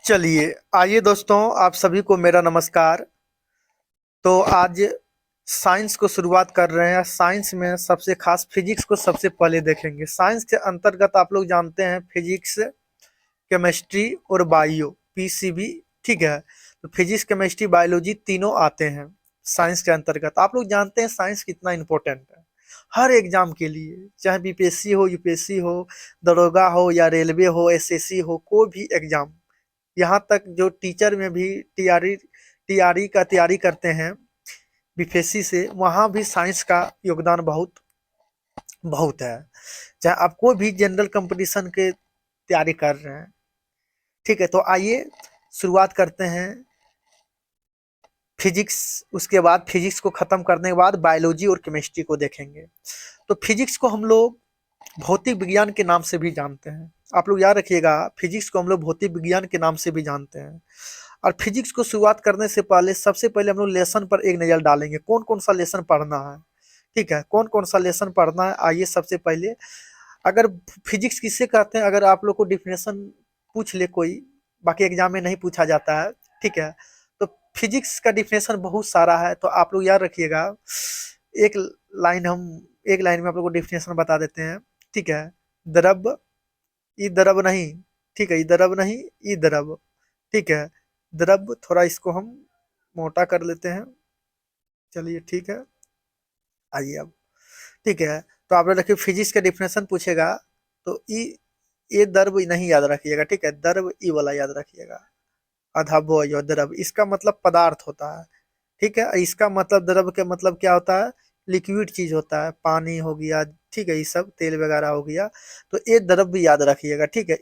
चलिए, आइए दोस्तों, आप सभी को मेरा नमस्कार। तो आज साइंस को शुरुआत कर रहे हैं। साइंस में सबसे खास फिजिक्स को सबसे पहले देखेंगे। साइंस के अंतर्गत आप लोग जानते हैं फिजिक्स, केमिस्ट्री और बायो, पीसीबी। ठीक है, तो फिजिक्स, केमिस्ट्री, बायोलॉजी तीनों आते हैं साइंस के अंतर्गत। आप लोग जानते हैं साइंस कितना इंपॉर्टेंट है हर एग्जाम के लिए, चाहे बीपीएससी हो, यूपीएससी हो, दरोगा हो या रेलवे हो, एसएससी हो, कोई भी एग्जाम। यहाँ तक जो टीचर में भी टीआरई टीआरई का तैयारी करते हैं बीपीएससी से, वहाँ भी साइंस का योगदान बहुत बहुत है। चाहे आप कोई भी जनरल कंपटीशन के तैयारी कर रहे हैं। ठीक है, तो आइए शुरुआत करते हैं फिजिक्स। उसके बाद फिजिक्स को खत्म करने के बाद बायोलॉजी और केमिस्ट्री को देखेंगे। तो फिजिक्स को हम लोग भौतिक विज्ञान के नाम से भी जानते हैं। आप लोग याद रखिएगा, फिजिक्स को हम लोग भौतिक विज्ञान के नाम से भी जानते हैं। और फिजिक्स को शुरुआत करने से पहले सबसे पहले हम लोग लेसन पर एक नज़र डालेंगे, कौन कौन सा लेसन पढ़ना है। ठीक है, कौन कौन सा लेसन पढ़ना है, आइए सबसे पहले। अगर फिजिक्स किससे कहते हैं, अगर आप लोग को डिफिनेशन पूछ ले कोई, बाकी एग्जाम में नहीं पूछा जाता है। ठीक है, तो फिजिक्स का डिफिनेशन बहुत सारा है, तो आप लोग याद रखिएगा। एक लाइन हम एक लाइन में आप लोग को डिफिनेशन बता देते हैं। ठीक है, द्रव, ई द्रव नहीं। ठीक है, ई द्रव नहीं, ई द्रव। ठीक है, द्रव, थोड़ा इसको हम मोटा कर लेते हैं। चलिए ठीक है, आइए अब। ठीक है, तो आप लोग देखिए फिजिक्स का डिफिनेशन पूछेगा तो ई, ये द्रव नहीं याद रखिएगा। ठीक है, द्रव ई वाला याद रखिएगा। अधबो यो द्रव, इसका मतलब पदार्थ होता है। ठीक है, इसका मतलब द्रव के मतलब क्या होता है, लिक्विड चीज होता है, पानी हो गया। ठीक है, ये सब तेल वगैरह हो गया। तो ये द्रव भी याद रखिएगा। ठीक है,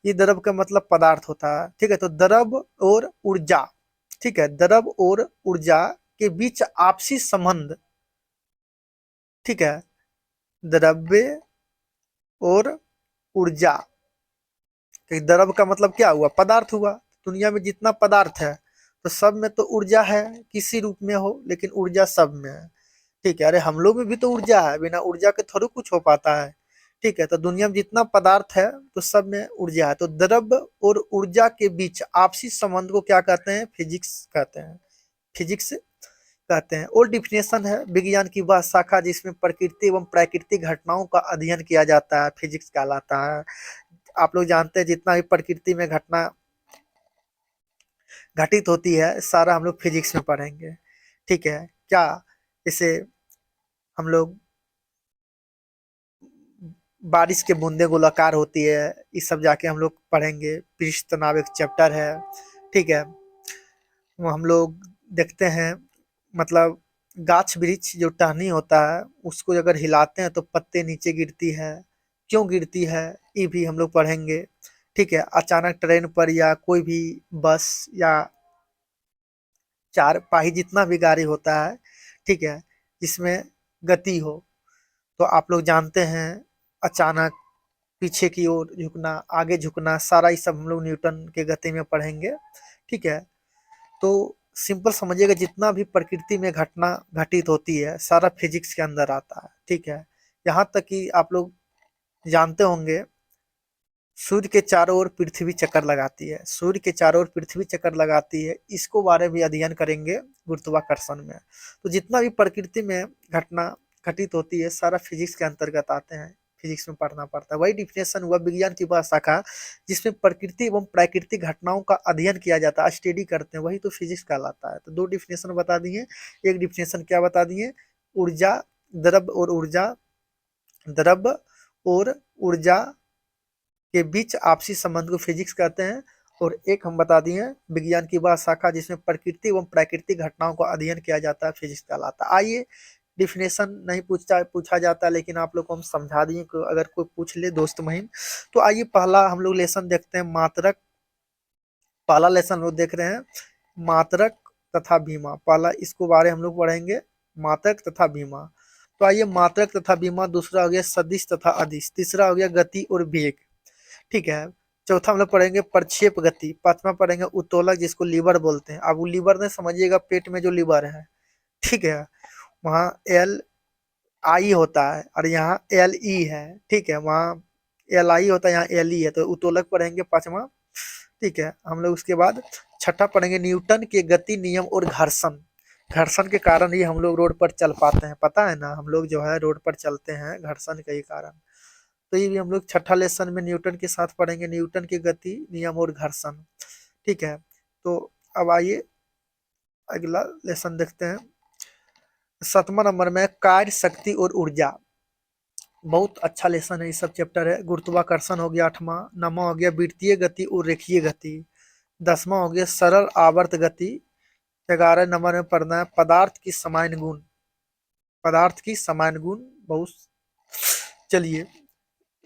ये द्रव का मतलब पदार्थ होता है। ठीक है, तो द्रव और ऊर्जा। ठीक है, द्रव और ऊर्जा के बीच आपसी संबंध। ठीक है, द्रव्य और ऊर्जा। द्रव का मतलब क्या हुआ, पदार्थ हुआ। दुनिया में जितना पदार्थ है तो सब में तो ऊर्जा है, किसी रूप में हो, लेकिन ऊर्जा सब में है। ठीक है, अरे हम लोग में भी तो ऊर्जा है, बिना ऊर्जा के थोड़ी कुछ हो पाता है। ठीक है, तो दुनिया में जितना पदार्थ है तो सब में ऊर्जा है। तो द्रव और ऊर्जा के बीच आपसी संबंध को क्या कहते हैं, फिजिक्स कहते हैं। फिजिक्स कहते हैं। और डिफिनेशन है विज्ञान की वह शाखा जिसमें प्रकृति एवं प्राकृतिक घटनाओं का अध्ययन किया जाता है, फिजिक्स कहलाता है। आप लोग जानते हैं जितना भी प्रकृति में घटना घटित होती है, सारा हम लोग फिजिक्स में पढ़ेंगे। ठीक है, क्या जैसे हम लोग बारिश के बूंदे गोलाकार होती है, ये सब जाके हम लोग पढ़ेंगे। पृष्ठ तनाव एक चैप्टर है। ठीक है, वो हम लोग देखते हैं, मतलब गाछ वृक्ष जो टहनी होता है उसको अगर हिलाते हैं तो पत्ते नीचे गिरती है, क्यों गिरती है, ये भी हम लोग पढ़ेंगे। ठीक है, अचानक ट्रेन पर या कोई भी बस या चार पाही जितना भी गाड़ी होता है, ठीक है, जिसमें गति हो, तो आप लोग जानते हैं अचानक पीछे की ओर झुकना, आगे झुकना, सारा ये सब हम लोग न्यूटन के गति में पढ़ेंगे। ठीक है, तो सिंपल समझिएगा, जितना भी प्रकृति में घटना घटित होती है सारा फिजिक्स के अंदर आता है। ठीक है, यहाँ तक कि आप लोग जानते होंगे सूर्य के चारों ओर पृथ्वी चक्कर लगाती है, सूर्य के चारों ओर पृथ्वी चक्कर लगाती है, इसको बारे में अध्ययन करेंगे गुरुत्वाकर्षण में। तो जितना भी प्रकृति में घटना घटित होती है सारा फिजिक्स के अंतर्गत आते हैं, फिजिक्स में पढ़ना पड़ता है। वही डिफिनेशन हुआ विज्ञान की वह शाखा जिसमें प्रकृति एवं प्राकृतिक घटनाओं का अध्ययन किया जाता है, स्टडी करते हैं, वही तो फिजिक्स कहलाता है। तो दो डिफिनेशन बता दिए। एक डिफिनेशन क्या बता दिए, ऊर्जा, द्रव और ऊर्जा, द्रव और ऊर्जा के बीच आपसी संबंध को फिजिक्स कहते हैं। और एक हम बता दिए विज्ञान की वह शाखा जिसमें प्रकृति एवं प्राकृतिक घटनाओं का अध्ययन किया जाता है, फिजिक्स कहलाता है। आइए, डिफिनेशन नहीं पूछा जाता, लेकिन आप लोग को हम समझा दिए कि अगर कोई पूछ ले दोस्त महिम। तो आइए पहला हम लोग लेसन देखते हैं, मात्रक। पहला लेसन लोग देख रहे हैं मात्रक तथा भीमा। पहला इसको बारे हम लोग पढ़ेंगे, मात्रक तथा भीमा। तो आइए, मात्रक तथा भीमा। दूसरा हो गया सदिश तथा अदिश। तीसरा हो गया गति और वेग। ठीक है, चौथा हम लोग पढ़ेंगे प्रक्षेप गति। पांचवा पढ़ेंगे उत्तोलक जिसको लीवर बोलते हैं। अब वो लीवर ने समझिएगा पेट में जो लीवर है, ठीक है, वहाँ एल आई होता है और यहाँ एल ई है। ठीक है, वहाँ एल आई होता है, यहाँ एल ई है, तो उत्तोलक पढ़ेंगे पांचवा। ठीक है। हम लोग उसके बाद छठा पढ़ेंगे न्यूटन के गति नियम और घर्षण। घर्षण के कारण ही हम लोग रोड पर चल पाते हैं, पता है ना, हम लोग जो है रोड पर चलते हैं घर्षण के ही कारण। तो ये भी हम लोग छठा लेसन में न्यूटन के साथ पढ़ेंगे, न्यूटन की गति नियम और घर्षण। ठीक है। तो अब आइए अगला लेसन देखते हैं। 7वां नंबर में कार्य शक्ति और ऊर्जा। बहुत अच्छा लेसन है, ये सब चैप्टर है। गुरुत्वाकर्षण हो गया 8वां। 9वां हो गया वृत्तीय गति और रेखीय गति। 10वां हो गया सरल आवर्त गति। 11 नंबर में पढ़ना है पदार्थ की समान गुण। पदार्थ की समान गुण बहुत, चलिए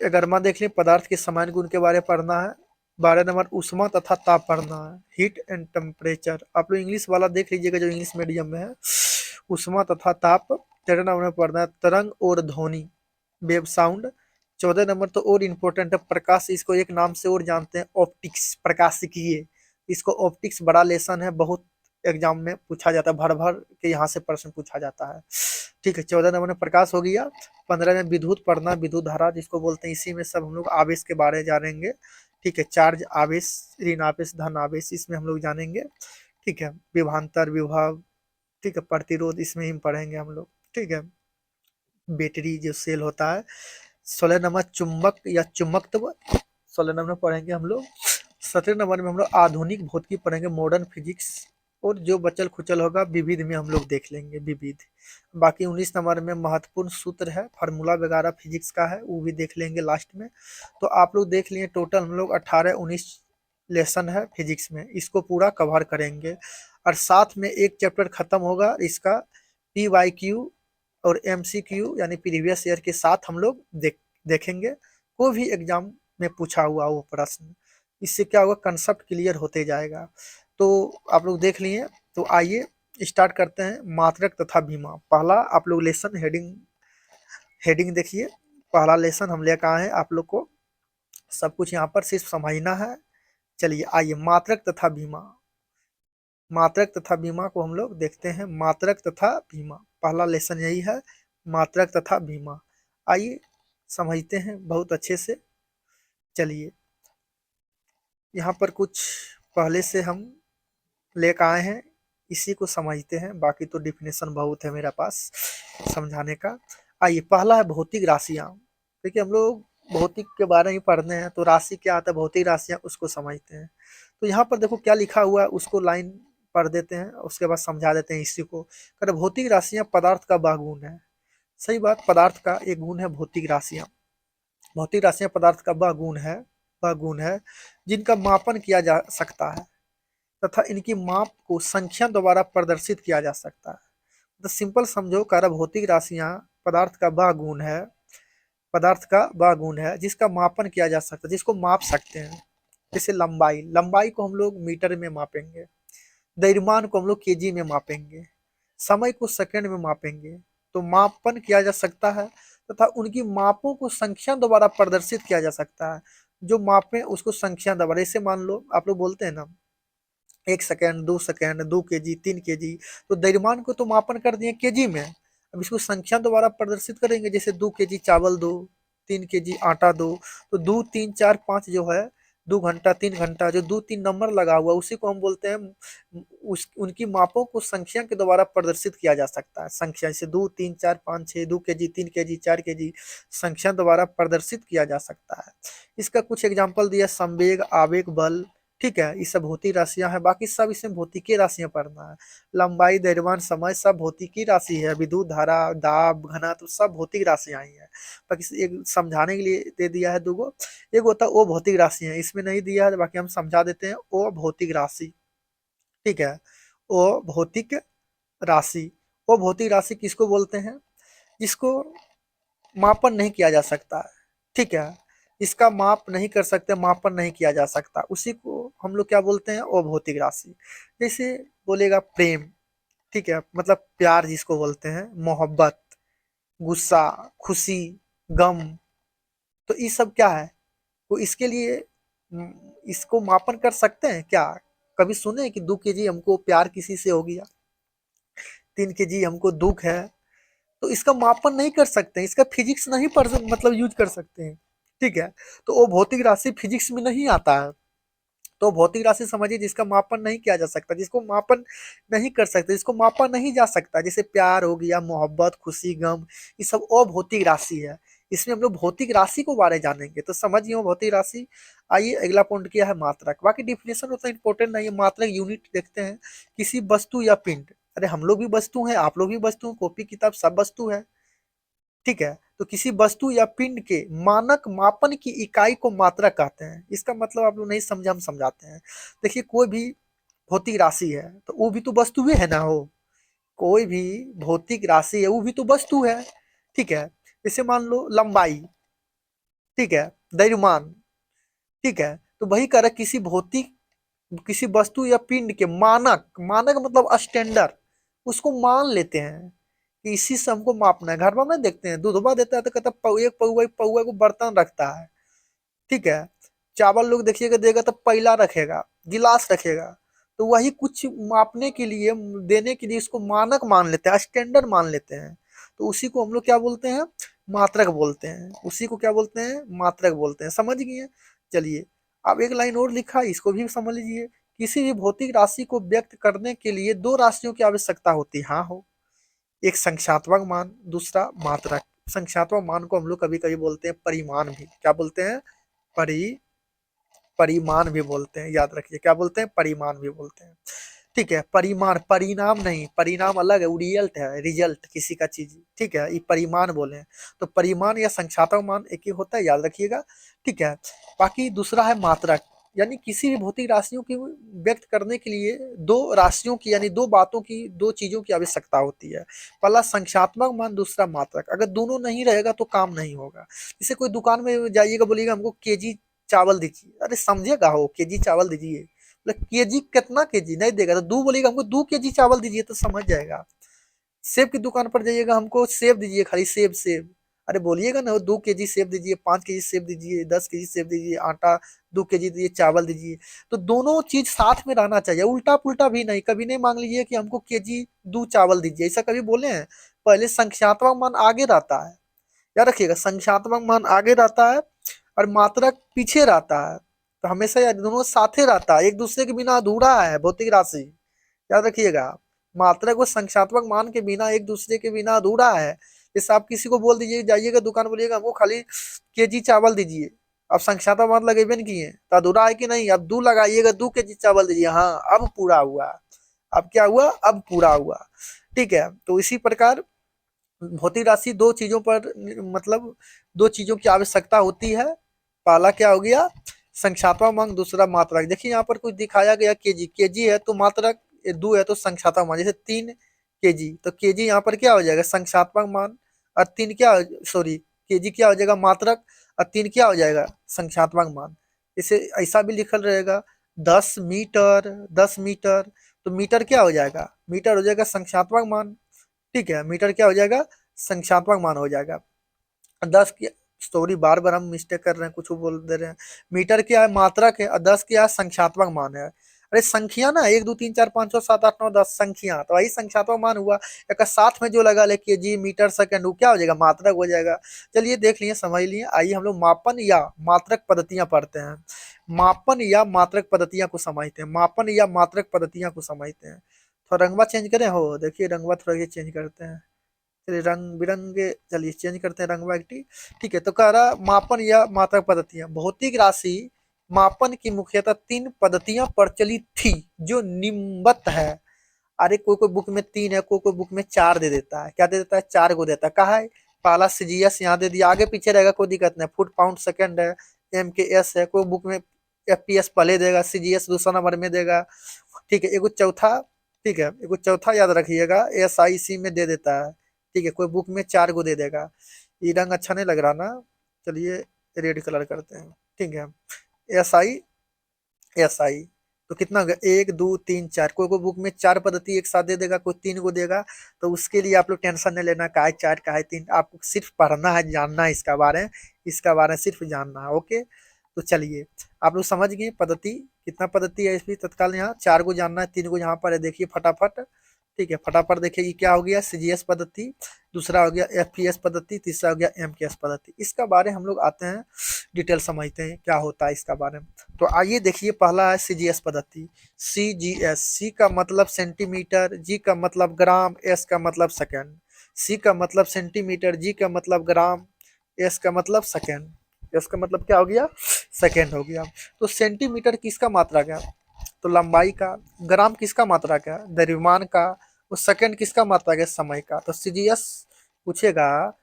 11वां देख लें, पदार्थ के समान गुण के बारे में पढ़ना है। 12 नंबर ऊष्मा तथा ताप पढ़ना है, हीट एंड टेम्परेचर। आप लोग इंग्लिश वाला देख लीजिएगा जो इंग्लिश मीडियम में है, ऊष्मा तथा ताप। 13 नंबर में पढ़ना है तरंग और ध्वनि, वेव साउंड। 14 नंबर तो और इम्पोर्टेंट है प्रकाश, इसको एक नाम से और जानते हैं ऑप्टिक्स, प्रकाशिकीय। इसको ऑप्टिक्स बड़ा लेसन है, बहुत एग्जाम में पूछा जाता है, भर भर के यहाँ से प्रश्न पूछा जाता है। ठीक है। 14 नंबर में प्रकाश हो गया। 15 में विद्युत पढ़ना, विद्युत धारा जिसको बोलते हैं, इसी में सब हम लोग आवेश के बारे में जानेंगे। ठीक है। चार्ज आवेश, ऋण आवेश, धन आवेश, इसमें हम लोग जानेंगे। ठीक है। विभवांतर, विभव, ठीक है, प्रतिरोध, इसमें ही पढ़ेंगे हम लोग। ठीक है। बैटरी जो सेल होता है। 16 नंबर चुंबक या चुंबकत्व, 16 नंबर पढ़ेंगे हम लोग। 17 नंबर में हम लोग आधुनिक भौतिकी पढ़ेंगे, मॉडर्न फिजिक्स। और जो बचल खुचल होगा विविध में हम लोग देख लेंगे, विविध। बाकी 19 नंबर में महत्वपूर्ण सूत्र है, फार्मूला वगैरह फिजिक्स का है, वो भी देख लेंगे लास्ट में। तो आप लोग देख लिए टोटल हम लोग 18-19 लेसन है फिजिक्स में, इसको पूरा कवर करेंगे। और साथ में एक चैप्टर खत्म होगा इसका, PYQ और MCQ यानी प्रीवियस ईयर के साथ हम लोग देखेंगे। कोई भी एग्जाम में पूछा हुआ वो प्रश्न, इससे क्या होगा, कंसेप्ट क्लियर होते जाएगा। तो आप लोग देख लिए। तो आइए स्टार्ट करते हैं, मात्रक तथा भीमा। पहला आप लोग लेसन हेडिंग हेडिंग देखिए, पहला लेसन हम लेकर आए हैं, आप लोग को सब कुछ यहाँ पर सिर्फ समझना है। चलिए आइए, मात्रक तथा भीमा। मात्रक तथा भीमा को हम लोग देखते हैं, मात्रक तथा भीमा पहला लेसन यही है, मात्रक तथा भीमा। आइए समझते हैं बहुत अच्छे से। चलिए यहाँ पर कुछ पहले से हम लेकर आए हैं, इसी को समझते हैं, बाकी तो डिफिनेशन बहुत है मेरे पास समझाने का। आइए पहला है भौतिक राशियाँ। देखिए हम लोग भौतिक के बारे में पढ़ने हैं, तो राशि क्या आता है, भौतिक राशियाँ, उसको समझते हैं। तो यहाँ पर देखो क्या लिखा हुआ है, उसको लाइन पढ़ देते हैं, उसके बाद समझा देते हैं इसी को। कर भौतिक राशियाँ पदार्थ का वह गुण है। सही बात, पदार्थ का एक गुण है भौतिक राशियाँ। भौतिक राशियाँ पदार्थ का वह गुण है, वह गुण है जिनका मापन किया जा सकता है तथा इनकी माप को संख्या द्वारा प्रदर्शित किया जा सकता है। तो सिंपल समझो, कर भौतिक राशियाँ पदार्थ का वह गुण है, पदार्थ का वह गुण है जिसका मापन किया जा सकता है, जिसको माप सकते हैं। जैसे लंबाई, लंबाई को हम लोग मीटर में मापेंगे, द्रव्यमान को हम लोग केजी में मापेंगे, समय को सेकंड में मापेंगे। तो मापन किया जा सकता है तथा उनकी मापों को संख्या द्वारा प्रदर्शित किया जा सकता है। जो मापें उसको संख्या द्वारा, ऐसे मान लो आप लोग बोलते हैं ना 1 सेकंड, 2 सेकंड, 2 केजी, 3 केजी, तो द्रव्यमान को तो मापन कर दिए केजी में। अब इसको संख्या द्वारा प्रदर्शित करेंगे, जैसे 2 केजी चावल दो, 3 केजी आटा दो। तो 2, 3, 4, 5 जो है, 2 घंटा, 3 घंटा, जो 2, 3 नंबर लगा हुआ उसी को हम बोलते हैं, उस उनकी मापों को संख्या के द्वारा प्रदर्शित किया जा सकता है। संख्या जैसे 2, 3, 4, 5, 6, 2 केजी, 3 केजी, 4 केजी, संख्या द्वारा प्रदर्शित किया जा सकता है। इसका कुछ एग्जाम्पल दिया, संवेग, आवेग, बल। ठीक है, ये सब भौतिक राशियां हैं, बाकी सब इसमें भौतिकी राशियां पढ़ना है। लंबाई, द्रव्यमान, समय सब भौतिकी राशि है। विद्युत धारा, दाब, घना, तो सब भौतिक राशियां ही है। बाकी एक समझाने के लिए दे दिया है दूगो, एक होता है वो भौतिक राशि है, इसमें नहीं दिया है, बाकी हम समझा देते हैं। वो भौतिक राशि, ठीक है, वो भौतिक राशि। वो भौतिक राशि किसको बोलते हैं, जिसको मापन नहीं किया जा सकता है। ठीक है, इसका माप नहीं कर सकते, मापन नहीं किया जा सकता, उसी को हम लोग क्या बोलते हैं, अभौतिक राशि। जैसे बोलेगा प्रेम, ठीक है, मतलब प्यार जिसको बोलते हैं, मोहब्बत, गुस्सा, खुशी, गम। तो ये सब क्या है, तो इसके लिए इसको मापन कर सकते हैं क्या। कभी सुने कि 2 केजी हमको प्यार किसी से हो गया, 3 केजी हमको दुख है, तो इसका मापन नहीं कर सकते, इसका फिजिक्स नहीं पढ़ मतलब यूज कर सकते हैं। ठीक है, तो वो भौतिक राशि फिजिक्स में नहीं आता है। तो भौतिक राशि समझिए जिसका मापन नहीं किया जा सकता, जिसको मापन नहीं कर सकते, जिसको मापा नहीं जा सकता, जैसे प्यार हो गया, मोहब्बत, खुशी, गम, ये सब अभौतिक राशि है। इसमें हम लोग भौतिक राशि को बारे जानेंगे, तो समझिए वो भौतिक राशि। आइए अगला पॉइंट क्या है, मात्रक। बाकी डिफिनेशन उतना इंपॉर्टेंट नहीं है, मात्रक यूनिट देखते हैं, किसी वस्तु या पिंड। अरे हम लोग भी वस्तु हैं, आप लोग भी वस्तु हैं, कॉपी किताब सब वस्तु है, ठीक है। तो किसी वस्तु या पिंड के मानक मापन की इकाई को मात्रक कहते हैं। इसका मतलब आप लोग नहीं समझे, हम समझाते हैं। देखिए कोई भी भौतिक राशि है तो वो भी तो वस्तु ही है ना हो, कोई भी भौतिक राशि है वो भी तो वस्तु है, ठीक है। जैसे मान लो लंबाई, ठीक है, द्रव्यमान, ठीक है। तो वही कह रहा है किसी भौतिक, किसी वस्तु या पिंड के मानक, मानक मतलब स्टैंडर्ड, उसको मान लेते हैं कि इसी से हमको मापना है। घर में हम देखते हैं दूधवा देता है तो कहता है एक पौवा, पौवा को बर्तन रखता है, ठीक है। चावल लोग देखिएगा देगा तो पहला रखेगा, गिलास रखेगा। तो वही कुछ मापने के लिए, देने के लिए इसको मानक मान लेते हैं, स्टैंडर्ड मान लेते हैं। तो उसी को हम लोग क्या बोलते हैं, मात्रक बोलते हैं। उसी को क्या बोलते हैं, मात्रक बोलते हैं। समझ गए। चलिए अब एक लाइन और लिखा है, इसको भी समझ लीजिए। किसी भी भौतिक राशि को व्यक्त करने के लिए दो राशियों की आवश्यकता होती है, हाँ हो, एक संख्यात्मक मान, दूसरा मात्रक। संख्यात्मक मान को हम लोग कभी कभी बोलते हैं परिमाण भी, क्या बोलते हैं, परि परिमाण भी बोलते हैं, याद रखिए क्या बोलते हैं, परिमाण भी बोलते हैं, ठीक है। परिमाण, परिणाम नहीं, परिणाम अलग है, रिजल्ट है, रिजल्ट किसी का चीज, ठीक है, ये परिमाण बोले। तो परिमाण या संख्यात्मक मान एक ही होता है, याद रखिएगा, ठीक है। बाकी दूसरा है मात्रक, यानी किसी भी भौतिक राशियों की व्यक्त करने के लिए दो राशियों की, यानी दो बातों की, दो चीजों की आवश्यकता होती है। पहला संख्यात्मक मान, दूसरा मात्रक। अगर दोनों नहीं रहेगा तो काम नहीं होगा। जैसे कोई दुकान में जाइएगा, बोलिएगा हमको केजी चावल दीजिए, अरे समझेगा हो, केजी चावल दीजिए, मतलब केजी कितना केजी नहीं देगा। तो दो बोलेगा हमको 2 केजी चावल दीजिए तो समझ जाएगा। सेब की दुकान पर जाइएगा, हमको सेब दीजिए, खाली सेब सेब, अरे बोलिएगा ना 2 केजी सेब दीजिए, 5 केजी सेब दीजिए, 10 केजी सेब दीजिए, आटा 2 केजी दीजिए, चावल दीजिए। तो दोनों चीज साथ में रहना चाहिए, उल्टा पुल्टा भी नहीं। कभी नहीं मांग लीजिए कि हमको केजी 2 चावल दीजिए, ऐसा कभी बोले हैं। पहले संख्यात्मक मान आगे रहता है, याद रखिएगा, संख्यात्मक मान आगे रहता है और मात्रक पीछे रहता है। तो हमेशा याद, दोनों साथे रहता है, एक दूसरे के बिना अधूरा है भौतिक राशि, याद रखिएगा। मात्रक और संख्यात्मक मान के बिना, एक दूसरे के बिना अधूरा है। जैसे आप किसी को बोल दीजिए, जाइएगा दुकान, बोलिएगा हमको खाली केजी चावल दीजिए, अब संख्यात्मक मान लगेबे नहीं किए तो अधूरा है कि नहीं। अब 2 लगाइएगा, 2 केजी चावल दीजिए, हाँ अब पूरा हुआ। अब क्या हुआ, अब पूरा हुआ, ठीक है। तो इसी प्रकार भौतिक राशि दो चीजों पर, मतलब दो चीजों की आवश्यकता होती है। पहला क्या हो गया, संख्यात्मक मान, दूसरा मात्रक। देखिए यहाँ पर कुछ दिखाया गया, केजी, केजी है तो मात्रक, 2 है तो संख्यात्मक मान। जैसे 3 केजी, तो केजी यहाँ पर क्या हो जाएगा, संख्यात्मक मान, और 3 क्या, सॉरी, केजी क्या हो जाएगा, मात्रक, और 3 क्या हो जाएगा, संख्यात्मक मान। इसे ऐसा भी लिखल रहेगा 10 मीटर, 10 मीटर, तो मीटर क्या हो जाएगा, मीटर हो जाएगा संख्यात्मक मान, ठीक है। मीटर क्या हो जाएगा, संख्यात्मक मान हो जाएगा। 10 की, सॉरी बार बार हम मिस्टेक कर रहे हैं, कुछ बोल दे रहे हैं। मीटर क्या है, मात्रक है, और 10 क्या है, संख्यात्मक मान है। अरे संख्या ना, 1 2 3 4 5 6 7 8 9 10 संख्या, तो वही संख्यात्मक मान हुआ। एक साथ में जो लगा ले, केजी, मीटर, सेकंड, वो क्या हो जाएगा, मात्रक हो जाएगा। चलिए देख लिए, समझ लिए। आइए हम लोग मापन या मात्रक पद्धतियां पढ़ते हैं। मापन या मात्रक पद्धतियां को समझते हैं, मापन या मात्रक पद्धतियां को समझते हैं। थोड़ा रंगवा चेंज करें, हो देखिए रंगवा थोड़ा ये चेंज करते हैं। चलिए रंग बिरंगे, चलिए चेंज करते हैं रंगवा एक्टी, ठीक है। तो कह रहा मापन या मात्रक पद्धतियां, भौतिक राशि मापन की मुख्यतः 3 पद्धतियां प्रचलित थी जो निम्नवत है। अरे कोई कोई बुक में 3 है, कोई कोई बुक में 4 दे देता है, क्या दे देता है, 4 को देता है। कहा है, पहला सीजीएस यहाँ दे दिया, आगे पीछे रहेगा कोई दिक्कत नहीं, फुट पाउंड सेकंड है, एमकेएस है, कोई बुक में एफपीएस पहले देगा, सीजीएस दूसरा नंबर में देगा, ठीक है। एगो चौथा, ठीक है, एगो चौथा याद रखिएगा, एसआईसी में दे देता है, ठीक है। कोई बुक में 4 को दे देगा। ये रंग अच्छा नहीं लग रहा ना, चलिए रेड कलर करते हैं, ठीक है। एसआई, एसआई, तो कितना हो गया, 1 2 3 4। कोई कोई बुक में 4 पद्धति एक साथ दे देगा, कोई 3 को देगा। तो उसके लिए आप लोग टेंशन नहीं लेना, का है 4 का है 3, आपको सिर्फ पढ़ना है, जानना है इसका बारे में, इसका बारे में सिर्फ जानना है, ओके। तो चलिए आप लोग समझ गए पद्धति, कितना पद्धति है इसमें तत्काल, यहाँ 4 को जानना है, 3 को यहाँ पर है, देखिए फटाफट, ठीक है, फटाफट देखिए ये क्या हो गया, सीजीएस पद्धति, दूसरा हो गया एफपीएस पद्धति, तीसरा हो गया एमकेएस पद्धति। इसका बारे हम लोग आते हैं, डिटेल समझते हैं क्या होता है इसका बारे में। तो आइए देखिए, पहला है सीजीएस पद्धति। सीजीएस, सी का मतलब सेंटीमीटर, जी का मतलब ग्राम, एस का मतलब सेकंड। सी का मतलब सेंटीमीटर, जी का मतलब ग्राम, एस का मतलब सेकंड। एस का मतलब क्या हो गया, सेकंड हो गया। तो सेंटीमीटर किसका मात्रा क्या, तो लंबाई का। ग्राम किसका मात्रा क्या, द्रव्यमान का। और सेकंड किसका मात्रा क्या, समय का। तो सीजीएस पूछेगा,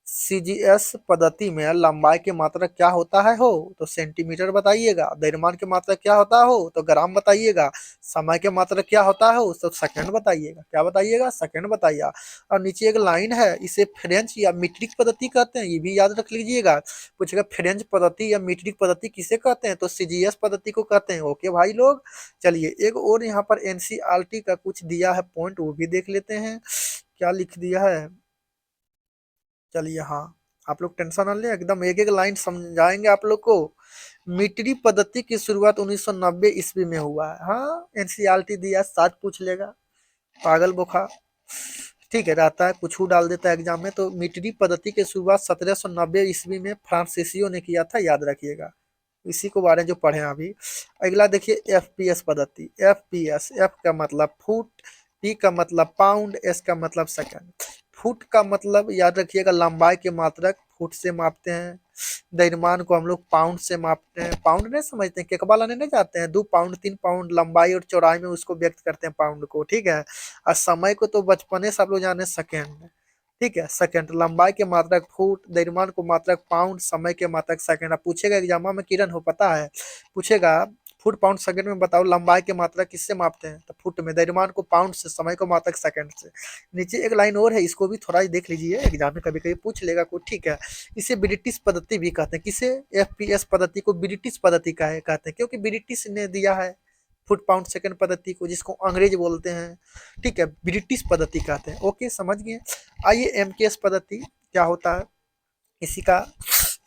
सीजीएस पद्धति में लंबाई की मात्रा क्या होता है हो, तो सेंटीमीटर बताइएगा। द्रव्यमान की मात्रा क्या होता हो, तो ग्राम बताइएगा। समय की मात्रा क्या होता हो, तो सेकंड बताइएगा। क्या बताइएगा, सेकंड बताइएगा। और नीचे एक लाइन है, इसे फ्रेंच या मीट्रिक पद्धति कहते हैं, ये भी याद रख लीजिएगा। पूछेगा फ्रेंच पद्धति या मीट्रिक पद्धति किसे कहते हैं, तो सीजीएस पद्धति को कहते हैं। ओके भाई लोग, चलिए एक और यहाँ पर एनसीईआरटी का कुछ दिया है पॉइंट, वो भी देख लेते हैं क्या लिख दिया है। चलिए हाँ, आप लोग टेंशन ना लें, एकदम एक एक लाइन समझाएंगे आप लोग को। मीट्रिक पद्धति की शुरुआत 1990 ईस्वी में हुआ है। हाँ, एनसीईआरटी दिया, साथ पूछ लेगा, पागल बोखा, ठीक है, रहता है कुछ डाल देता है एग्जाम में। तो मीट्रिक पद्धति की शुरुआत 1790 ईस्वी में फ्रांसीसियो ने किया था, याद रखिएगा। इसी को बारे में जो पढ़े हैं अभी। अगला देखिए एफपीएस पद्धति। एफपीएस, एफ का मतलब फुट, पी का मतलब पाउंड, एस का मतलब सेकंड। फुट का मतलब याद रखिएगा लंबाई के मात्रक, फुट से मापते हैं। द्रव्यमान को हम लोग पाउंड से मापते हैं। पाउंड नहीं समझते हैं, केकबा लाने नहीं जाते हैं, 2 पाउंड 3 पाउंड लंबाई और चौड़ाई में उसको व्यक्त करते हैं पाउंड को, ठीक है। और समय को तो बचपने से आप लोग जाने सेकेंड, ठीक है। सेकंड, लंबाई के मात्रक फुट, द्रव्यमान को मात्रक पाउंड, समय के मात्रक सेकंड। अब पूछेगा एग्जाम में किरण हो पता है, पूछेगा फुट पाउंड सेकंड में बताओ लंबाई के मात्रक किससे मापते हैं, तो फुट में, द्रव्यमान को पाउंड से, समय को मात्रक सेकंड से। नीचे एक लाइन और है, इसको भी थोड़ा ही देख लीजिए, एग्जाम में कभी कभी पूछ लेगा कोई, ठीक है। इसे ब्रिटिश पद्धति भी कहते हैं। किसे, एफपीएस पद्धति को ब्रिटिश पद्धति का है कहते हैं, क्योंकि ब्रिटिश ने दिया है फुट पाउंड सेकंड पद्धति को, जिसको अंग्रेज बोलते हैं, ठीक है, ब्रिटिश पद्धति कहते हैं। ओके, समझ गए। आइए एमकेएस पद्धति क्या होता है, इसी का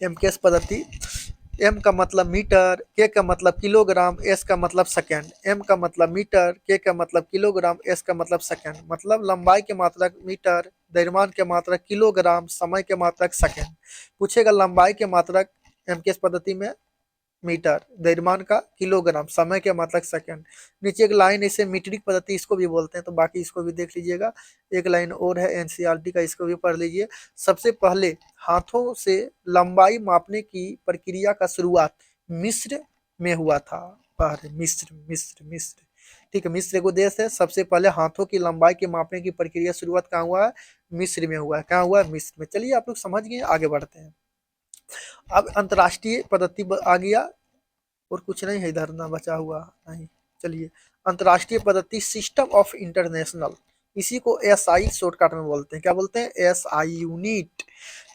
एमकेएस पद्धति। एम का मतलब मीटर, के का मतलब किलोग्राम, एस का मतलब सेकंड। एम का मतलब मीटर, के का मतलब किलोग्राम, एस का मतलब सेकंड। मतलब लंबाई के मात्रक मीटर, द्रव्यमान के मात्रक किलोग्राम, समय के मात्रक सेकंड। पूछेगा लंबाई के मात्रक एमकेएस पद्धति में मीटर, द्रव्यमान का किलोग्राम, समय के मात्रक सेकंड। नीचे एक लाइन, इसे मीट्रिक पद्धति इसको भी बोलते हैं, तो बाकी इसको भी देख लीजिएगा। एक लाइन और है एनसीईआरटी का, इसको भी पढ़ लीजिए। सबसे पहले हाथों से लंबाई मापने की प्रक्रिया का शुरुआत मिस्र में हुआ था। मिस्र मिस्र मिस्र, ठीक है, मिस्र एगो देश है। सबसे पहले हाथों की लंबाई के मापने की प्रक्रिया शुरुआत कहाँ हुआ है, मिस्र में हुआ है। कहाँ हुआ है, मिस्र में। चलिए आप लोग समझ गए, आगे बढ़ते हैं। अब अंतरराष्ट्रीय पद्धति आ गया, और कुछ नहीं है इधर ना बचा हुआ, नहीं। चलिए, अंतरराष्ट्रीय पद्धति, सिस्टम ऑफ इंटरनेशनल, इसी को एसआई शॉर्टकट में बोलते हैं। क्या बोलते हैं, एसआई यूनिट।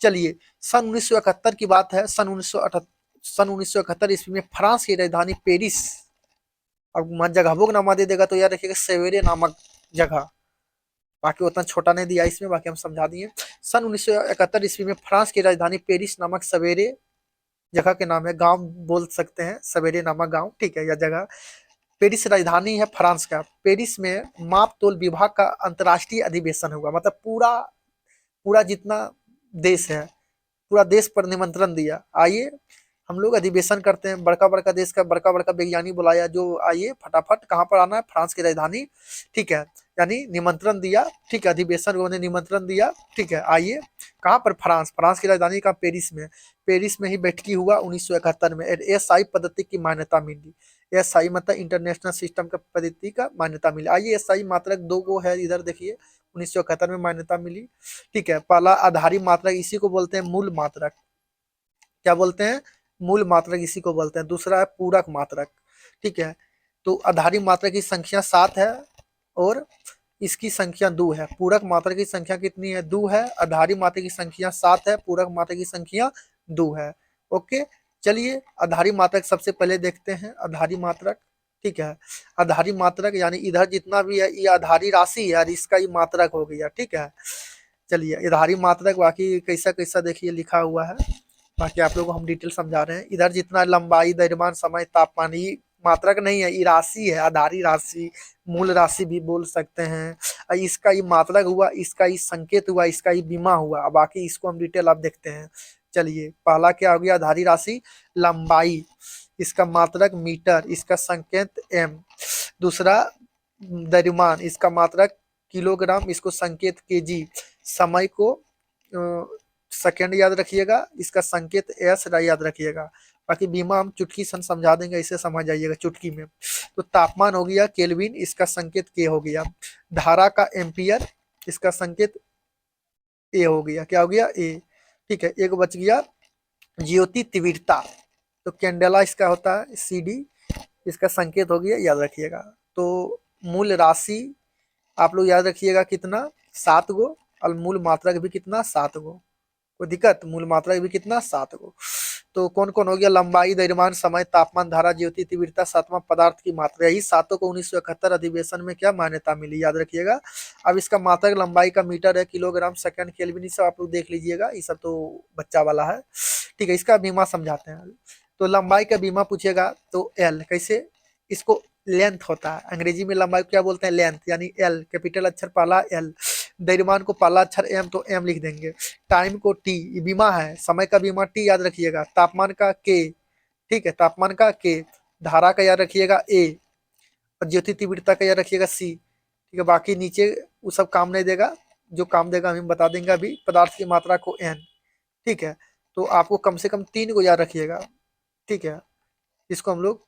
चलिए, सन 1971 की बात है। सन 1971 ईस्वी में फ्रांस की राजधानी पेरिस, अब जगह भोग नामा दे देगा तो याद रखिएगा सेवेरे नामक जगह, बाकी उतना छोटा नहीं दिया इसमें, बाकी हम समझा दिए। सन 1971 ईस्वी में फ्रांस की राजधानी पेरिस नामक सवेरे जगह के नाम है, गांव बोल सकते हैं, सवेरे नामक गांव, ठीक है, यह जगह पेरिस राजधानी है फ्रांस का। पेरिस में माप तोल विभाग का अंतर्राष्ट्रीय अधिवेशन हुआ, मतलब पूरा पूरा जितना देश है, पूरा देश पर निमंत्रण दिया, आइए हम लोग अधिवेशन करते हैं। बड़का बड़का देश का बड़का बड़का वैज्ञानिक बुलाया, जो आइए फटाफट कहाँ पर आना है, फ्रांस की राजधानी, ठीक है, यानी निमंत्रण दिया, ठीक है, अधिवेशन उन्होंने निमंत्रण दिया, ठीक है, आइए कहाँ पर, फ्रांस, फ्रांस की राजधानी का पेरिस में। पेरिस में ही बैठकी हुआ 1971 में। एसआई पद्धति की मान्यता मिली। एसआई मतलब इंटरनेशनल सिस्टम का पद्धति का मान्यता मिली। आइए एसआई मात्रक दो गो है, इधर देखिए 1971 में मान्यता मिली, ठीक है। पहला आधारी मात्रक, इसी को बोलते हैं मूल मात्रक। क्या बोलते हैं, मूल मात्रक इसी को बोलते हैं। दूसरा है पूरक मात्रक, ठीक है। तो आधारी मात्रक की संख्या 7 है और इसकी संख्या 2 है। पूरक मात्रक की संख्या कितनी है, 2 है। आधारी मात्रक की संख्या 7 है, पूरक मात्रक की संख्या 2 है। ओके, चलिए आधारी मात्रक सबसे पहले देखते हैं, आधारी मात्रक, ठीक है। आधारी मात्रक यानी इधर जितना भी है ये आधारी राशि है और इसका ही मात्रक हो गया, ठीक है। चलिए आधारी मात्रक बाकी कैसा कैसा देखिए लिखा हुआ है, बाकी आप लोगों को हम डिटेल समझा रहे हैं। इधर जितना लंबाई, द्रव्यमान, समय, तापमान, ये मात्रक नहीं है, ये राशि है, आधारी राशि, मूल राशि भी बोल सकते हैं। इसका ये मात्रक हुआ, इसका ये संकेत हुआ, इसका ये बीमा हुआ। बाकी इसको हम डिटेल आप देखते हैं। चलिए, पहला क्या हो गया, आधारी राशि लंबाई, इसका मात्रक मीटर, इसका संकेत एम। दूसरा द्रव्यमान, इसका मात्रक किलोग्राम, इसको संकेत केजी। समय को सेकंड याद रखिएगा, इसका संकेत एस याद रखिएगा। बाकी बीमा हम चुटकी सन समझा देंगे, इसे समझ जाइएगा चुटकी में। तो तापमान हो गया केल्विन, इसका संकेत के हो गया। धारा का एम्पियर, इसका संकेत ए हो गया। क्या हो गया, ए। ठीक है, एक बच गया ज्योति तीव्रता, तो कैंडेला इसका होता है सी डी, इसका संकेत हो गया, याद रखिएगा। तो मूल राशि आप लोग याद रखिएगा कितना, 7 गो, और मूल मात्रक भी कितना, 7 गो। कोई दिक्कत, मूल मात्रक भी कितना, 7 गो। तो कौन कौन हो गया, लंबाई, द्रव्यमान, समय, तापमान, धारा, ज्योति तीव्रता, सातवां पदार्थ की मात्रा। यही सातों को 1971 अधिवेशन में क्या मान्यता मिली, याद रखिएगा। अब इसका मात्रक लंबाई का मीटर है, किलोग्राम, सेकंड, केल्विन, ये सब आप लोग देख लीजिएगा, ये सब तो बच्चा वाला है। ठीक है, इसका बीमा समझाते हैं। तो लंबाई का बीमा पूछेगा तो एल, कैसे, इसको लेंथ होता है, अंग्रेजी में लंबाई क्या बोलते हैं, लेंथ, यानी एल, कैपिटल अक्षर पहला एल। द्रव्यमान को पहला अक्षर एम, तो एम लिख देंगे। टाइम को टी, ये बीमा है, समय का बीमा टी याद रखिएगा। तापमान का के, ठीक है, तापमान का के। धारा का याद रखिएगा ए, और ज्योति तीव्रता का याद रखिएगा सी। ठीक है, बाकी नीचे वो सब काम नहीं देगा, जो काम देगा हम बता देंगे अभी। पदार्थ की मात्रा को एन। ठीक है, तो आपको कम से कम 3 को याद रखिएगा। ठीक है, इसको हम लोग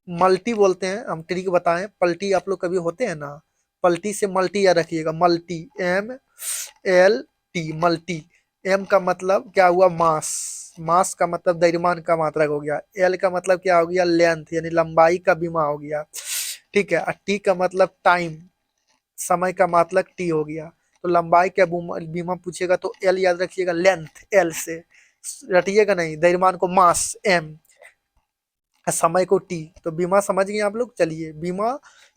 मल्टी बोलते हैं, हम ट्रिक बताएं। पलटी आप लोग कभी होते हैं ना, पलटी से मल्टी याद रखिएगा, multi, M L T, multi. M का मतलब क्या हुआ, मास, मास का मतलब द्रव्यमान का मात्रक हो गया। एल का मतलब क्या हो गया, लेंथ, यानी लंबाई का बीमा हो गया। ठीक है, और टी का मतलब टाइम, समय का मात्रक टी हो गया। तो लंबाई का बीमा पूछेगा तो एल याद रखिएगा, लेंथ, एल से रटिएगा नहीं, द्रव्यमान को मास, एम, समय को टी। तो बीमा समझ गए आप लोग। चलिए, बीमा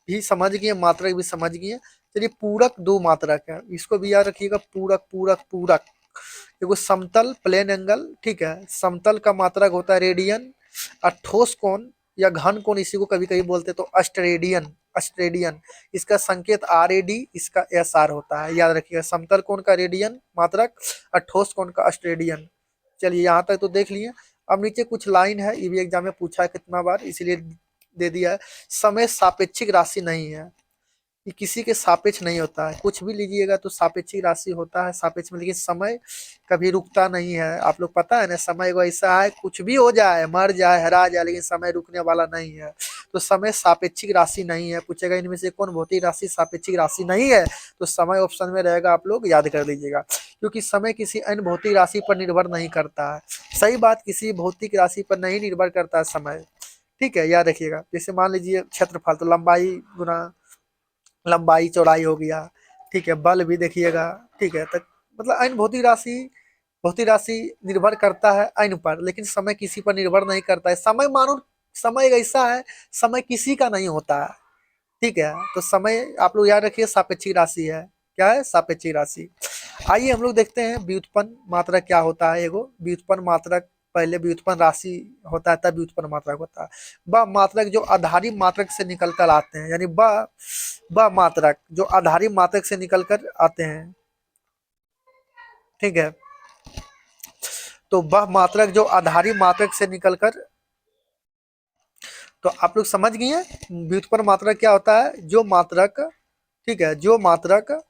भी समझ गए, मात्रक भी समझ गए। चलिए, पूरक दो मात्रक है, इसको भी याद रखिएगा, पूरक पूरक पूरक। देखो, समतल प्लेन एंगल, ठीक है, समतल का मात्रक होता है रेडियन, और ठोस कोण या घन कोण, इसी को कभी कभी बोलते तो अस्ट्रेडियन, अस्ट्रेडियन। इसका संकेत आर ए डी, इसका एस आर होता है, याद रखिएगा। समतल कोण का रेडियन मात्रक, और ठोस कोण का अस्ट्रेडियन। चलिए, यहाँ तक तो देख लिए। अब नीचे कुछ लाइन है, ये भी एग्जाम में पूछा है कितना बार, इसलिए दे दिया है। समय सापेक्षिक राशि नहीं है, ये किसी के सापेक्ष नहीं होता है। कुछ भी लीजिएगा तो सापेक्षिक राशि होता है, सापेक्ष में। लेकिन समय कभी रुकता नहीं है, आप लोग पता है ना, समय को ऐसा है, कुछ भी हो जाए, मर जाए, हरा जाए, लेकिन समय रुकने वाला नहीं है। तो समय सापेक्षिक राशि नहीं है। पूछेगा इनमें से कौन भौतिक राशि सापेक्षिक राशि नहीं है, तो समय ऑप्शन में रहेगा, आप लोग याद कर लीजिएगा। क्योंकि समय किसी अन्य भौतिक राशि पर निर्भर नहीं करता है। सही बात, किसी भौतिक राशि पर नहीं निर्भर करता है समय। ठीक है, याद रखिएगा। जैसे मान लीजिए क्षेत्रफल, तो लंबाई गुना लंबाई चौड़ाई हो गया। ठीक है, बल भी देखिएगा। ठीक है, तो मतलब अन्य भौतिक राशि निर्भर करता है अन्य पर, लेकिन समय किसी पर निर्भर नहीं करता है। समय मानो, समय एक ऐसा है, समय किसी का नहीं होता है। ठीक है, तो समय आप लोग याद रखिए सापेक्षिक राशि है। क्या है, सापेक्षिक राशि। आइए हम लोग देखते हैं व्युत्पन्न मात्रक क्या होता है। एगो व्युत्पन्न मात्रक, पहले व्युत्पन्न राशि होता है, तब व्युत्पन्न मात्रक होता है। वह मात्रक जो आधारी मात्रक से निकल कर आते हैं, यानी वह मात्रक जो आधारी मात्रक से निकल कर आते हैं। ठीक है, तो वह मात्रक जो आधारी मात्रक से निकलकर, तो आप लोग समझ गए व्युत्पन्न मात्रक क्या होता है, जो मात्रक, ठीक है, जो मात्रक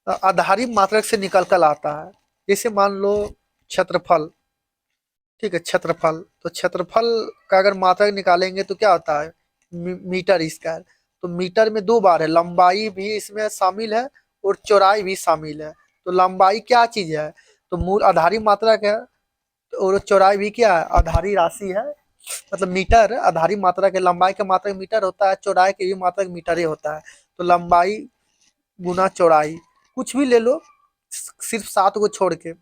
आधारी मात्रक से निकल कर आता है। जैसे मान लो क्षेत्रफल, ठीक है, क्षेत्रफल, तो क्षेत्रफल का अगर मात्रक निकालेंगे तो क्या होता है, मीटर स्क्वायर। तो मीटर में 2 बार है, लंबाई भी इसमें शामिल है और चौड़ाई भी शामिल है। तो लंबाई क्या चीज है, तो मूल आधारी मात्रक है, और चौड़ाई भी क्या है, आधारी राशि है। मतलब मीटर आधारी मात्रक है, लंबाई का मात्रक मीटर होता है, चौड़ाई के भी मात्रक मीटर ही होता है। तो लंबाई गुना चौड़ाई, कुछ भी ले लो, सिर्फ 7 को छोड़ के।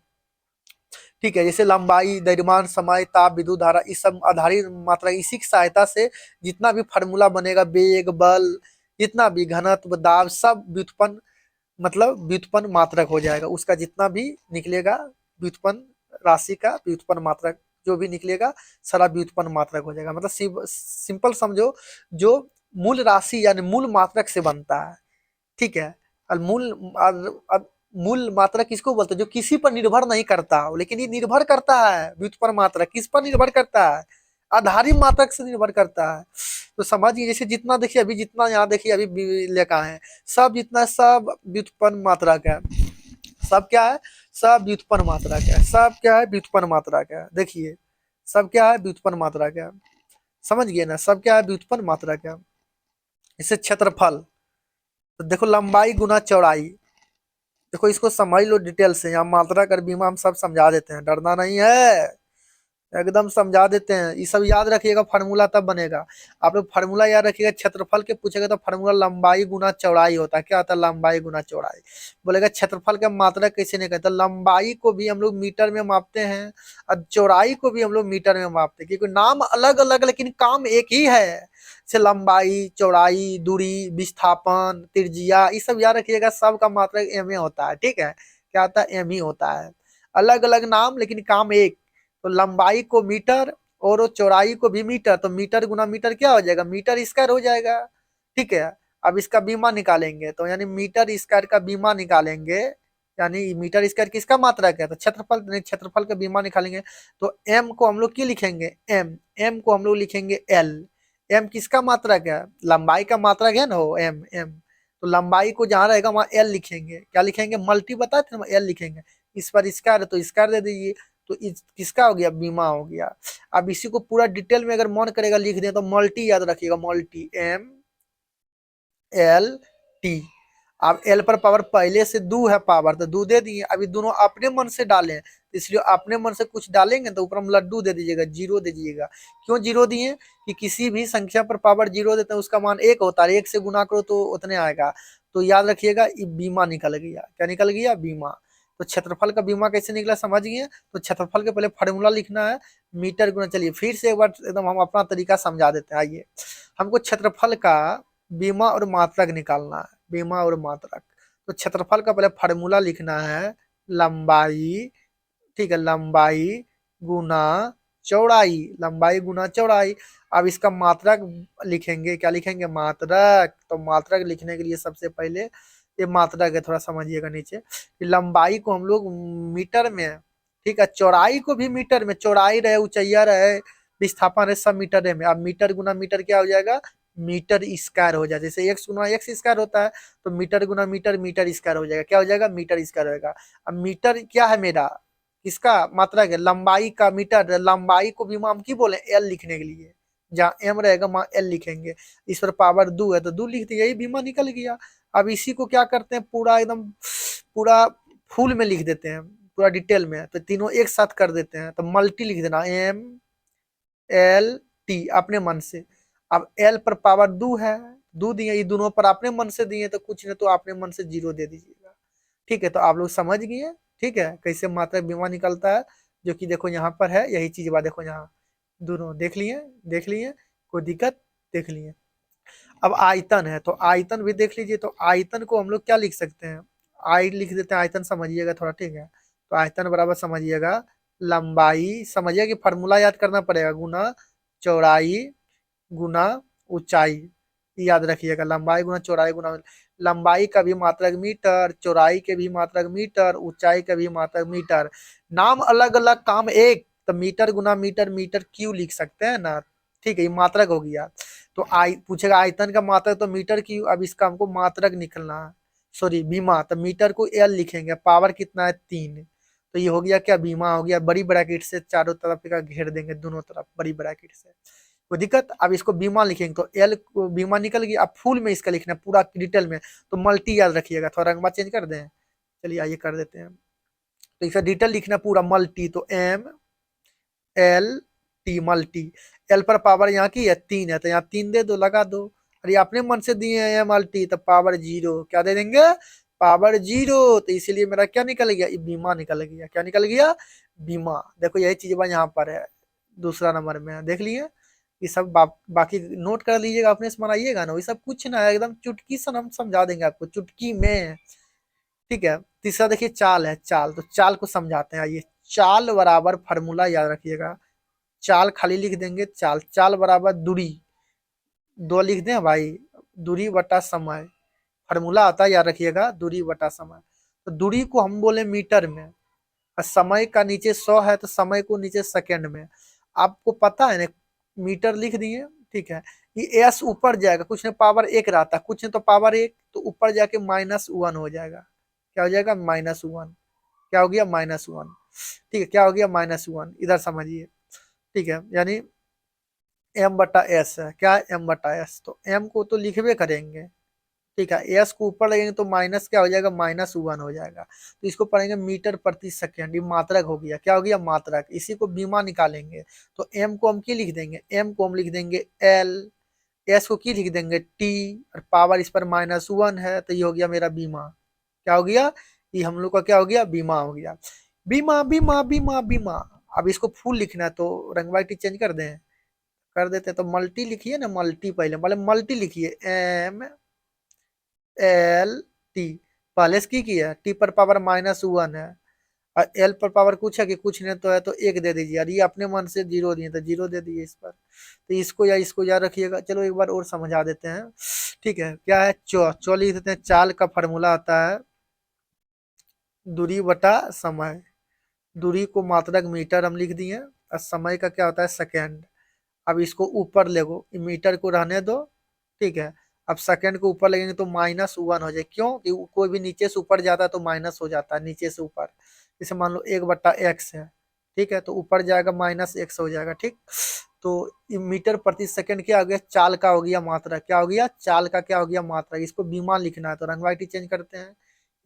ठीक है, जैसे लंबाई, द्रव्यमान, समय, ताप, विद्युत धारा, इस सब आधारी मात्रा, इसी की सहायता से जितना भी फार्मूला बनेगा, वेग, बल, जितना भी घनत्व, दाब, सब व्युत्पन्न, मतलब व्युत्पन्न मात्रक हो जाएगा। उसका जितना भी निकलेगा व्युत्पन्न राशि का व्युत्पन्न मात्रक जो भी निकलेगा सारा व्युत्पन्न मात्रक हो जाएगा। मतलब सिंपल समझो, जो मूल राशि यानी मूल मात्रक से बनता है, ठीक है। और मूल मात्रक किसको बोलते हैं, जो किसी पर निर्भर नहीं करता हो, लेकिन ये निर्भर करता है। व्युत्पन्न मात्रक किस पर निर्भर करता है, आधारी मात्रक से निर्भर करता है। तो समझिए, जैसे जितना देखिए अभी, जितना यहाँ देखिए अभी लिखा है, सब जितना सब व्युत्पन्न मात्रक है। सब क्या है, सब व्युत्पन्न मात्रक है। सब क्या है, व्युत्पन्न मात्रक है। देखिए सब क्या है, व्युत्पन्न मात्रक है। समझ गए ना, सब क्या है, व्युत्पन्न मात्रक है। इससे क्षेत्रफल, तो देखो लंबाई गुना चौड़ाई, देखो इसको समझ लो डिटेल से। यहाँ मात्रक और बीमा हम सब समझा देते हैं, डरना नहीं है, एकदम समझा देते हैं। ये सब याद रखिएगा, फार्मूला तब बनेगा। आप लोग फार्मूला याद रखिएगा, क्षेत्रफल के पूछेगा तो फार्मूला लंबाई गुना चौड़ाई होता है। क्या होता है, लंबाई गुना चौड़ाई। बोलेगा क्षेत्रफल का मात्रक कैसे नहीं कहते, लंबाई को भी हम लोग मीटर में मापते हैं और चौड़ाई को भी हम लोग मीटर में मापते हैं, क्योंकि नाम अलग अलग लेकिन काम एक ही है। जैसे लंबाई, चौड़ाई, दूरी, विस्थापन, त्रिज्या, ये सब याद रखिएगा, सबका मात्रक एम ए होता है। ठीक है, क्या होता है, एम ही होता है। अलग अलग नाम लेकिन काम एक। तो लंबाई को मीटर और चौड़ाई को भी मीटर, तो मीटर गुना मीटर क्या हो जाएगा, मीटर स्क्वायर हो जाएगा। ठीक है, अब इसका बीमा निकालेंगे तो यानी मीटर स्क्वायर का बीमा निकालेंगे, यानी मीटर स्क्वायर किसका मात्रक है, तो क्षेत्रफल, क्षेत्रफल का बीमा निकालेंगे। तो एम को हम लोग क्या लिखेंगे, एम, एम को हम लोग लिखेंगे एल। एम किसका मात्रक है, लंबाई का मात्रक है ना वो, एम एम। तो लंबाई को जहां रहेगा वहां एल लिखेंगे, क्या लिखेंगे, मल्टी बताए थे ना, एल लिखेंगे। इस पर स्क्वायर है तो स्क्वायर दे दीजिए, तो किसका हो गया, बीमा हो गया। अब इसी को पूरा डिटेल में अगर मन करेगा लिख दें तो मल्टी याद रखिएगा, मल्टी, एम एल टी। अब एल पर पावर पहले से दो है पावर, तो दो दे दिए। अभी दोनों अपने मन से डालें, तो इसलिए अपने मन से कुछ डालेंगे तो ऊपर हम लड्डू दे दीजिएगा, जीरो दे दीजिएगा। क्यों जीरो दिए, कि किसी भी संख्या पर पावर जीरो देते हैं उसका मान एक होता है, एक से गुना करो तो उतने आएगा। तो याद रखिएगा, बीमा निकल गया, क्या निकल गया, बीमा। तो क्षेत्रफल का बीमा कैसे निकला समझ गए। तो क्षेत्रफल के पहले फार्मूला लिखना है, मीटर गुना, चलिए फिर से एक बार एकदम हम अपना तरीका समझा देते हैं। आइए, हमको क्षेत्रफल का बीमा और मात्रक निकालना है, बीमा और मात्रक। तो क्षेत्रफल का पहले फार्मूला लिखना है, लंबाई, ठीक है, लंबाई गुना चौड़ाई, लंबाई गुना चौड़ाई। अब इसका मात्रक लिखेंगे, क्या लिखेंगे, मात्रक। तो मात्रक लिखने के लिए सबसे पहले ये मात्रक है, थोड़ा समझिएगा नीचे। लंबाई को हम लोग मीटर में, ठीक है, चौड़ाई को भी मीटर में, चौड़ाई रहे, ऊंचाइया रहे, विस्थापन रहे, सब मीटर में। अब मीटर गुना मीटर क्या हो जाएगा, मीटर स्क्वायर हो जाए। जैसे एक्स गुना एक्स स्क्वायर होता है, तो मीटर गुना मीटर, मीटर स्क्वायर हो जाएगा। क्या हो जाएगा, मीटर स्क्वायर होगा। अब मीटर क्या है मेरा, किसका मात्रक है, लंबाई का मीटर। लंबाई को भी हम की बोले, एल लिखने के लिए, जहाँ एम रहेगा वहां एल लिखेंगे। इस पर पावर दो है तो दो लिख दिया, यही बीमा निकल गया। अब इसी को क्या करते हैं, पूरा एकदम पूरा फुल में लिख देते हैं, पूरा डिटेल में। तो तीनों एक साथ कर देते हैं, तो मल्टी लिख देना, एम एल टी, अपने मन से। अब एल पर पावर दो है, दो दिए, ये दोनों पर अपने मन से दिए तो कुछ नहीं, तो अपने मन से जीरो दे दीजिएगा। ठीक है, तो आप लोग समझ गए, ठीक है, कैसे मात्रक बीमा निकलता है। जो कि देखो यहाँ पर है, यही चीज बात देखो, यहाँ दोनों देख लिए, देख लिए, कोई दिक्कत, देख लिए। अब आयतन है, तो आयतन भी देख लीजिए। तो आयतन को हम लोग क्या लिख सकते हैं, आई लिख देते हैं, आयतन समझिएगा थोड़ा, ठीक है। तो आयतन बराबर समझिएगा, लंबाई, समझिए कि फार्मूला याद करना पड़ेगा, गुना चौड़ाई गुना ऊंचाई, याद रखिएगा, लंबाई गुना चौड़ाई गुना। लंबाई का भी मात्रक मीटर, चौड़ाई के भी मात्रक मीटर, ऊंचाई का भी मात्रक मीटर। नाम अलग अलग काम एक, तो मीटर गुना मीटर, मीटर क्यों लिख सकते हैं ना। ठीक है, ये मात्रक हो गया। तो पूछेगा आयतन का मात्रक, तो मीटर क्यों, अब इसका हमको मात्रक निकलना है, सॉरी बीमा। तो मीटर को एल लिखेंगे, पावर कितना है, 3। तो ये हो गया क्या, बीमा हो गया। बड़ी ब्रैकेट से चारों तरफ का घेर देंगे, दोनों तरफ बड़ी ब्रैकेट से, कोई दिक्कत। अब इसको बीमा लिखेंगे तो एल को बीमा निकल गई। अब फुल में इसका लिखना है पूरा डिटेल में, तो मल्टी याद रखिएगा, थोड़ा रंगवा चेंज कर दें, चलिए आइए कर देते हैं। तो इसका डिटेल लिखना पूरा मल्टी, तो M L T, multi. L पर पावर यहाँ की है 3 है, तो यहाँ 3 दे दो, लगा दो। और ये अपने मन से दिए हैं एम एल टी, तो पावर जीरो, क्या दे देंगे, पावर जीरो। तो इसीलिए मेरा क्या निकल गया, ये बीमा निकल गया। क्या निकल गया, बीमा। देखो यही चीज यहाँ पर है, दूसरा नंबर में देख लिए। ये सब बाकी नोट कर लीजिएगा, अपने से बनाइएगा ना, ये सब कुछ ना है, एकदम चुटकी से हम समझा देंगे आपको, चुटकी में। ठीक है, तीसरा देखिए चाल है, चाल। तो चाल को समझाते हैं, आइए। चाल बराबर फार्मूला याद रखिएगा, चाल खाली लिख देंगे, चाल, चाल बराबर दूरी, दो लिख दें भाई, दूरी बटा समय, फार्मूला आता है याद रखिएगा, दूरी बटा समय। तो दूरी को हम बोले मीटर में, और समय का नीचे 100 है तो समय को नीचे सेकंड में। आपको पता है ना, मीटर लिख दिए, ठीक है। ये एस ऊपर जाएगा, कुछ ने पावर एक रहता, कुछ ने तो पावर एक, तो ऊपर जाके -1 हो जाएगा। क्या हो जाएगा? -1। क्या हो गया? -1। ठीक है, क्या हो गया? -1, इधर समझिए, ठीक है। यानी एम बटा एस है, क्या है? एम बटा एस। तो एम को तो लिखबे करेंगे, ठीक है। एस को ऊपर लगेंगे तो माइनस क्या हो जाएगा? -1 हो जाएगा। तो इसको पढ़ेंगे मीटर प्रति सेकेंड, ये मात्रक हो गया। क्या हो गया? मात्रक। इसी को बीमा निकालेंगे, तो एम को हम की लिख देंगे? एम को हम लिख देंगे एल, एस को की लिख देंगे टी, और पावर इस पर -1 है, तो ये हो गया मेरा बीमा। क्या हो गया? ये हम लोग का क्या हो गया? बीमा हो गया। बीमा बीमा बीमा बीमा। अब इसको फुल लिखना है तो रंग वाइट चेंज कर दें, कर देते हैं। तो मल्टी लिखिए ना, मल्टी, पहले मल्टी लिखिए, एम एल टी, पहले से की है, टी पर पावर -1 है, और एल पर पावर कुछ है कि कुछ नहीं तो है, तो एक दे दीजिए। और ये अपने मन से जीरो दिए तो जीरो दे दिए इस पर। तो इसको या इसको याद रखिएगा। चलो एक बार और समझा देते हैं, ठीक है। क्या है? चौ लिख देते हैं। चाल का फॉर्मूला आता है दूरी बटा समय। दूरी को मात्रक मीटर हम लिख दिए, और समय का क्या होता है? सेकेंड। अब इसको ऊपर लेगो, मीटर को रहने दो, ठीक है। अब सेकंड को ऊपर लगेंगे तो -1 हो जाए, क्यों? कि कोई भी नीचे से ऊपर जाता है तो माइनस हो जाता है, नीचे से ऊपर। जैसे मान लो 1/x है, ठीक है, तो ऊपर जाएगा -x हो जाएगा, ठीक। तो मीटर प्रति सेकंड क्या हो गया? चाल का हो गया मात्रा। क्या हो गया? चाल का क्या हो गया? मात्रा। इसको बीमा लिखना है तो रंग वाइट चेंज करते हैं।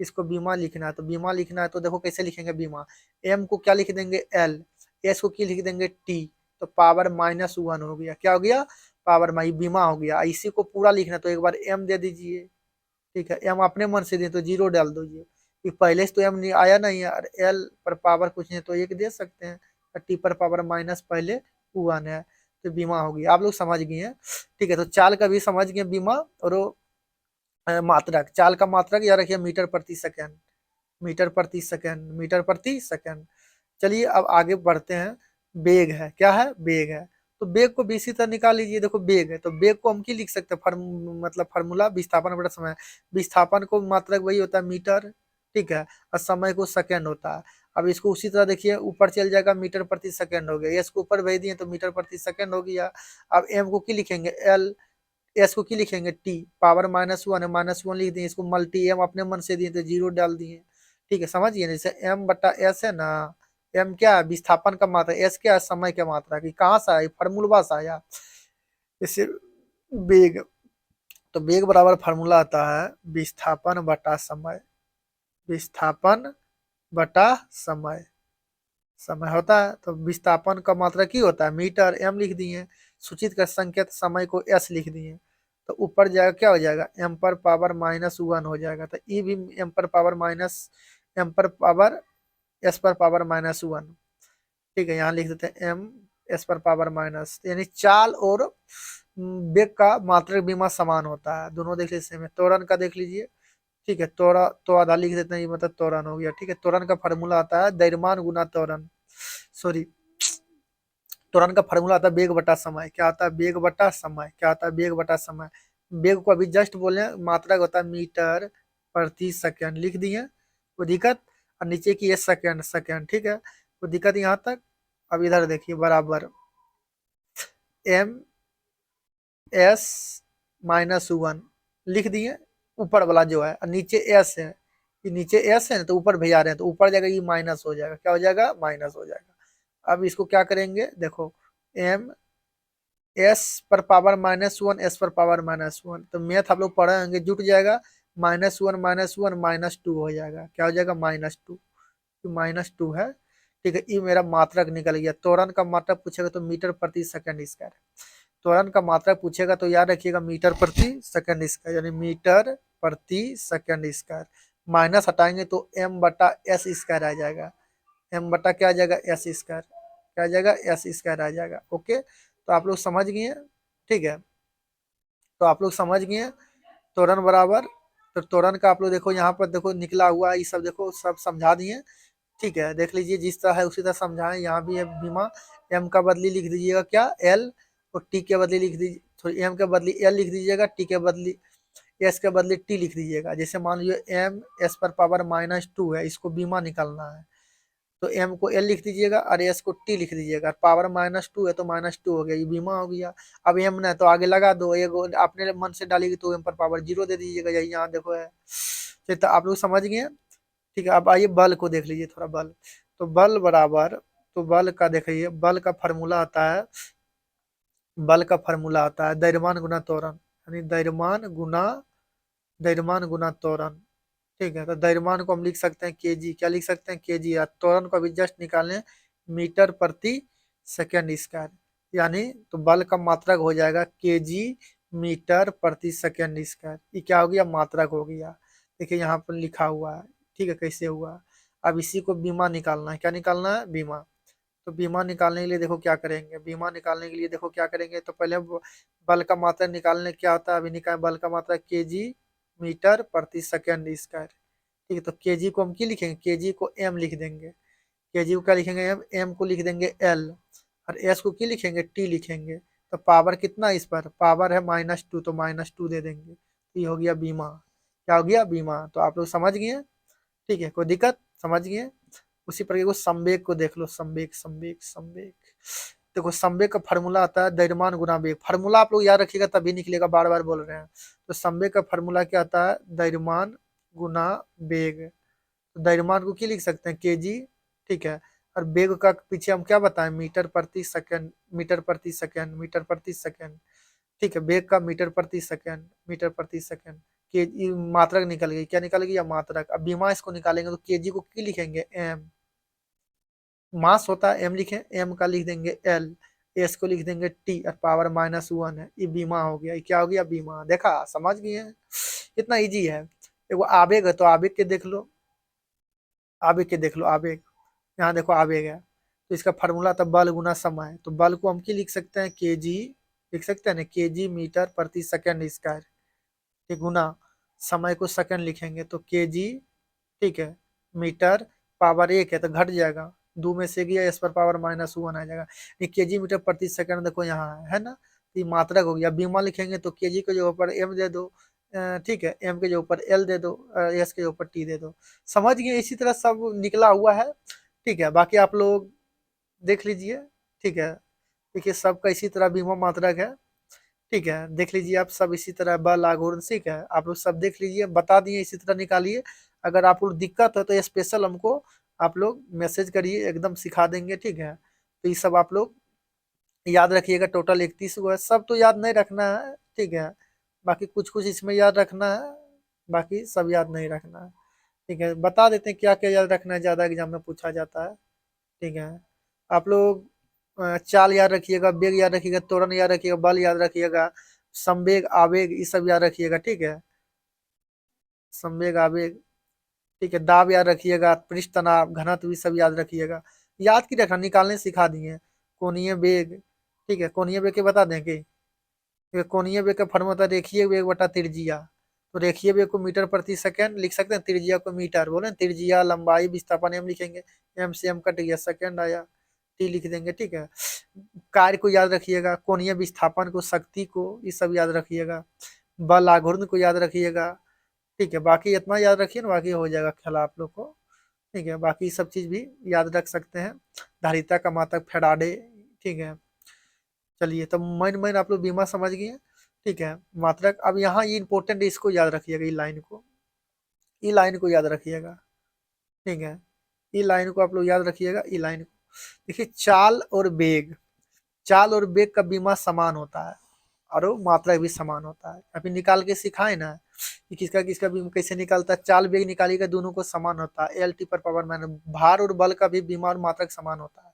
इसको बीमा लिखना है तो बीमा लिखना है तो देखो कैसे लिखेंगे बीमा। एम को क्या लिख देंगे? एल, एस को क्या लिख देंगे? टी, तो पावर -1 हो गया। क्या हो गया? पावर माई बीमा हो गया। इसी को पूरा लिखना तो एक बार एम दे दीजिए, ठीक है। एम अपने मन से दिए तो जीरो डाल दीजिए, कि पहले से तो एम नहीं आया नहीं है, और एल पर पावर कुछ नहीं तो एक दे सकते हैं, और टी पर पावर माइनस पहले 1 है, तो बीमा हो गया। आप लोग समझ गए हैं, ठीक है। तो चाल का भी समझ गए बीमा, और मात्रक, चाल का मात्रक याद रखिए मीटर प्रति सेकेंड, मीटर प्रति सेकेंड, मीटर प्रति सेकेंड। चलिए अब आगे बढ़ते हैं। बेग है, क्या है? बेग है। तो बेग को भी इसी तरह निकाल लीजिए। देखो बेग है तो बेग को हम की लिख सकते हैं? मतलब फार्मूला विस्थापन बटा समय। विस्थापन को मात्रक वही होता है मीटर, ठीक है, और समय को सेकेंड होता है। अब इसको उसी तरह देखिए, ऊपर चल जाएगा, मीटर प्रति सेकेंड हो गया। इसको ऊपर भेज दिए तो मीटर प्रति सेकेंड हो गया। अब एम को की लिखेंगे? एल, एस को की लिखेंगे? टी, पावर -1 है, -1 लिख दिए। इसको मल्टी, एम अपने मन से दिए तो जीरो डाल दिए, ठीक है। समझिए, जैसे एम बटा एस है ना, एम क्या है? विस्थापन का मात्रा, एस क्या है? समय का मात्रा। कि कहाँ से आया? फार्मूला से आया। जैसे बेग, तो बेग बराबर फार्मूला आता है विस्थापन बटा समय, विस्थापन बटा समय। समय होता है तो विस्थापन का मात्रा की होता है? मीटर, एम लिख दिए। सूचित का संकेत समय को एस लिख दिए, तो ऊपर जाएगा क्या हो जाएगा? एम पर पावर -1 हो जाएगा। तो ई भी एम पर पावर माइनस, एम पर पावर एस पर पावर -1, ठीक है। यहाँ लिख देते हैं एम एस पर पावर माइनस, यानी चाल और वेग का मात्रक बीमा समान होता है। दोनों देख लीजिए, त्वरण का देख लीजिए, ठीक है। त्वरण तो आधा लिख देते हैं, ये मतलब त्वरण हो गया, ठीक है। त्वरण का फार्मूला आता है द्रव्यमान गुना त्वरण, सॉरी, त्वरण का फार्मूला आता है वेग बटा समय। क्या आता है? वेग बटा समय। क्या आता है? वेग बटा समय। वेग को अभी जस्ट बोले, मात्रा होता है मीटर प्रति सेकंड, लिख दिए, कोई दिक्कत? और नीचे की है सेकंड, सेकंड, ठीक है, कोई दिक्कत यहाँ तक? अब इधर देखिए, बराबर एम एस -1 लिख दिए, ऊपर वाला जो है, और नीचे एस है, ये नीचे एस है ना, तो ऊपर भेजा रहे हैं तो ऊपर जाएगा, ये माइनस हो जाएगा। क्या हो जाएगा? माइनस हो जाएगा। अब इसको क्या करेंगे? देखो, एम एस पर पावर -1, एस पर पावर -1, तो मैथ आप लोग पढ़े होंगे, जुट जाएगा। -1 -1 -2 हो जाएगा। क्या हो जाएगा? -2, -2 है, ठीक है। ये मेरा मात्रक निकल गया। त्वरण का मात्रक पूछेगा तो मीटर प्रति सेकंड स्क्वायर। त्वरण का मात्रक पूछेगा तो याद रखिएगा मीटर प्रति सेकंड स्क्वायर, यानी मीटर प्रति सेकंड स्क्वायर। माइनस हटाएंगे तो एम बटा एस स्क्वायर आ जाएगा। एम बटा क्या आ जाएगा? S square. क्या आ जाएगा? एस स्क्वायर आ जाएगा। ओके, तो आप लोग समझ गए, ठीक है। तो आप लोग समझ गए त्वरण बराबर, तो त्वरण का आप लोग देखो यहाँ पर देखो निकला हुआ है, ये सब देखो सब समझा दिए। ठीक है, देख लीजिए जिस तरह है उसी तरह समझाएं। यहाँ भी है बीमा, एम का बदली लिख दीजिएगा क्या, एल, और टी के बदली लिख दीजिए, सॉरी एम के बदली एल लिख दीजिएगा, टी के बदली एस के बदले टी लिख दीजिएगा। जैसे मान लीजिए एम एस पर पावर -2 है, इसको बीमा निकालना है, तो एम को एल लिख दीजिएगा और एस को टी लिख दीजिएगा। पावर -2 है तो -2 हो गया, ये बीमा हो गया। अब एम ना तो आगे लगा दो, एगो अपने मन से डालेगी तो एम पर पावर 0 दे दीजिएगा, यही यहाँ देखो है। तो आप लोग समझ गए, ठीक है। अब आइए बल को देख लीजिए थोड़ा, बल। तो बल बराबर, तो बल का देखिए, बल का फार्मूला आता है, बल का फार्मूला आता है द्रव्यमान गुना त्वरण, यानी द्रव्यमान गुना त्वरण। ठीक है, तो द्रव्यमान को हम लिख सकते हैं केजी, क्या लिख सकते हैं, केजी। या त्वरण को अभी जस्ट निकालें, मीटर प्रति सेकेंड स्क्वायर, यानी तो बल का मात्रक हो जाएगा केजी मीटर प्रति सेकेंड स्क्वायर। ये क्या हो गया, मात्रक हो गया। देखिए यहाँ पर लिखा हुआ है, ठीक है, कैसे हुआ। अब इसी को बीमा निकालना है, क्या निकालना है, बीमा। तो बीमा निकालने के लिए देखो क्या करेंगे, बीमा निकालने के लिए देखो क्या करेंगे, तो पहले बल का मात्रा निकालने क्या होता है, अभी निकाल, बल का मात्रा केजी मीटर प्रति सेकेंड स्क्वायर। ठीक है, तो केजी को हम क्या लिखेंगे, केजी को एम लिख देंगे, केजी को क्या लिखेंगे, एम, एम को लिख देंगे एल, और एस को क्या लिखेंगे, टी लिखेंगे। तो पावर कितना इस पर, पावर है -2, तो -2 दे देंगे। तो ये हो गया बीमा, क्या हो गया, बीमा। तो आप लोग समझ गए, ठीक है, कोई दिक्कत, समझ गए। उसी प्रकार को संवेग को देख लो, संवेग संवेग संवेग। देखो संवेग का फार्मूला आता है द्रव्यमान गुना वेग, फार्मूला आप लोग याद रखिएगा तभी निकलेगा, बार बार बोल रहे हैं। तो संवेग का फार्मूला क्या आता है, द्रव्यमान गुना वेग। तो द्रव्यमान को क्या लिख सकते हैं, केजी, ठीक है, और वेग का पीछे हम क्या बताएं, मीटर प्रति सेकंड, मीटर प्रति सेकंड, मीटर प्रति सेकंड। ठीक है, वेग का मीटर प्रति सेकंड, मीटर प्रति सेकंड। के मात्रक निकल गई, क्या निकल गई, या मात्रक। अब बीमा इसको निकालेंगे तो केजी को क्या लिखेंगे, एम, मास होता है एम, लिखे एम का लिख देंगे एल, एस को लिख देंगे टी, और पावर -1 है, ये बीमा हो गया। ये क्या हो गया, बीमा। देखा, समझ गए, इतना इजी है। एगो आवेग है, तो आवेग के देख लो, आवेग के देख लो, आवेग, यहाँ देखो आवेग है, तो इसका फार्मूला था बल गुना समय। तो बल को हम क्या लिख सकते हैं, केजी लिख सकते हैं ना, केजी मीटर प्रति सेकंड स्क्वायर, ठीक, गुना समय को सेकंड लिखेंगे तो केजी, ठीक है, मीटर, पावर 1 है तो घट जाएगा, 2 में से गया, इस पर पावर -1 आ जाएगा। ये केजी मीटर प्रति सेकंड देखो यहाँ है ना, तो ये मात्रक हो गया। बीमा लिखेंगे तो केजी के जो ऊपर एम दे दो, ठीक है, एम के जो ऊपर एल दे दो, एस के ऊपर टी दे दो। समझ गए, इसी तरह सब निकला हुआ है। ठीक है, बाकी आप लोग देख लीजिए, ठीक है। देखिए सबका इसी तरह बीमा मात्रक है, ठीक है, देख लीजिए आप सब इसी तरह, बल आघूर्ण, ठीक है, आप लोग सब देख लीजिए, बता दिए इसी तरह निकालिए। अगर आप लोग दिक्कत हो तो स्पेशल हमको आप लोग मैसेज करिए, एकदम सिखा देंगे, ठीक है। तो ये सब आप लोग याद रखिएगा, टोटल 31 गो है, सब तो याद नहीं रखना है, ठीक है, बाकी कुछ कुछ इसमें याद रखना है, बाकी सब याद नहीं रखना है, ठीक है। बता देते हैं क्या क्या याद रखना है, ज़्यादा एग्जाम में पूछा जाता है, ठीक है। आप लोग चाल याद रखिएगा, वेग याद रखिएगा, त्वरण याद रखिएगा, बल याद रखिएगा, संवेग आवेग ये सब याद रखिएगा, ठीक है, संवेग आवेग, ठीक है, दाब याद रखिएगा, पृष्ठ तनाव घनत्व ये सब याद रखिएगा। याद की रखना, निकालने सिखा दिए। कोणीय वेग, ठीक है, कोणीय वेग के बता दें कि कोणीय वेग का फॉर्मूला होता है रेखीय वेग बटा त्रिज्या। तो रेखीय वेग को मीटर प्रति सेकंड लिख सकते हैं, त्रिज्या को मीटर, बोले त्रिज्या लंबाई विस्थापन एम लिखेंगे, एम से एम कट गया, सेकंड आया, टी लिख देंगे, ठीक है। कार्य को याद रखिएगा, कोणीय विस्थापन को, शक्ति को, ये सब याद रखिएगा, बल आघूर्ण को याद रखिएगा, ठीक है। बाकी इतना याद रखिए ना, बाकी हो जाएगा ख्याल आप लोग को, ठीक है। बाकी सब चीज भी याद रख सकते हैं, धारिता का मात्रक फेराडे, ठीक है। चलिए, तो मैन मैन आप लोग बीमा समझ गए, ठीक है, मात्रक। अब यहाँ ये इंपॉर्टेंट, इसको याद रखिएगा, ई लाइन को, ई लाइन को याद रखिएगा, ठीक है, ई लाइन को आप लोग याद रखिएगा, ई लाइन को। देखिए चाल और वेग, चाल और वेग का बीमा समान होता है, और वो मात्रक भी समान होता है। अभी निकाल के सिखाए ना कि किसका किसका बीमा कैसे निकालता है, चाल वेग निकालिएगा, दोनों को समान होता है, एल टी पर पावर माइनस, भार और बल का भी बीमा और मात्रक समान होता है।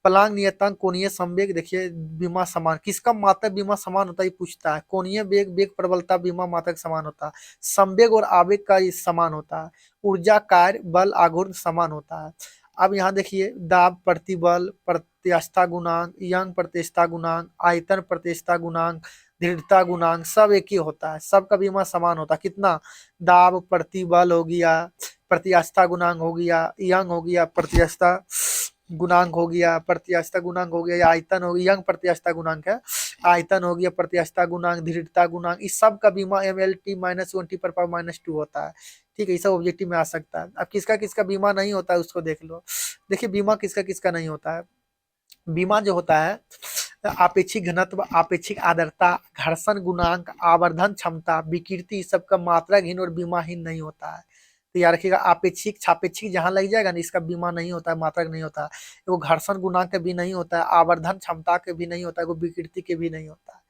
पलांग नियतांक कोणीय संवेग, देखिए बीमा समान, किसका मात्रक बीमा समान होता है ये पूछता है। कोणीय वेग, वेग प्रबलता बीमा मात्रक समान होता है। संवेग और आवेग का समान होता है। ऊर्जा कार्य बल आघूर्ण समान होता है। अब यहाँ देखिए दाब प्रतिबल प्रत्यस्थता गुणांक, यंग प्रत्यस्थता गुणांक, आयतन प्रत्यस्थता गुणांक, दृढ़ता गुणांक सब एक ही होता है, सबका बीमा समान होता है। कितना? दाब, प्रतिबल हो गया, प्रत्यास्थता गुणांक हो गया, यंग हो गया, प्रत्यास्थता गुणांक हो गया, प्रत्यास्थता गुणांक हो गया, या आयतन हो गया, यंग प्रत्यास्थता गुणांक है, आयतन हो गया, प्रत्यास्थता गुणांक, दृढ़ता गुणांक, इस सब का बीमा MLT -20 होता है। ठीक है, ये सब ऑब्जेक्टिव में आ सकता है। अब किसका किसका बीमा नहीं होता है उसको देख लो। देखिए बीमा किसका किसका नहीं होता है। बीमा जो होता है आपेक्षिक घनत्व, आपेक्षिक आर्द्रता, घर्षण गुणांक, आवर्धन क्षमता, विकृति, इस सब का मात्राहीन और बीमाहीन नहीं होता है। तो याद रखिएगा, आपेक्षिक सापेक्षिक जहां लग जाएगा ना, इसका बीमा नहीं होता है, मात्रक नहीं होता है। वो घर्षण गुणांक के भी नहीं होता है, आवर्धन क्षमता के भी नहीं होता है, वो विकृति के भी नहीं होता है।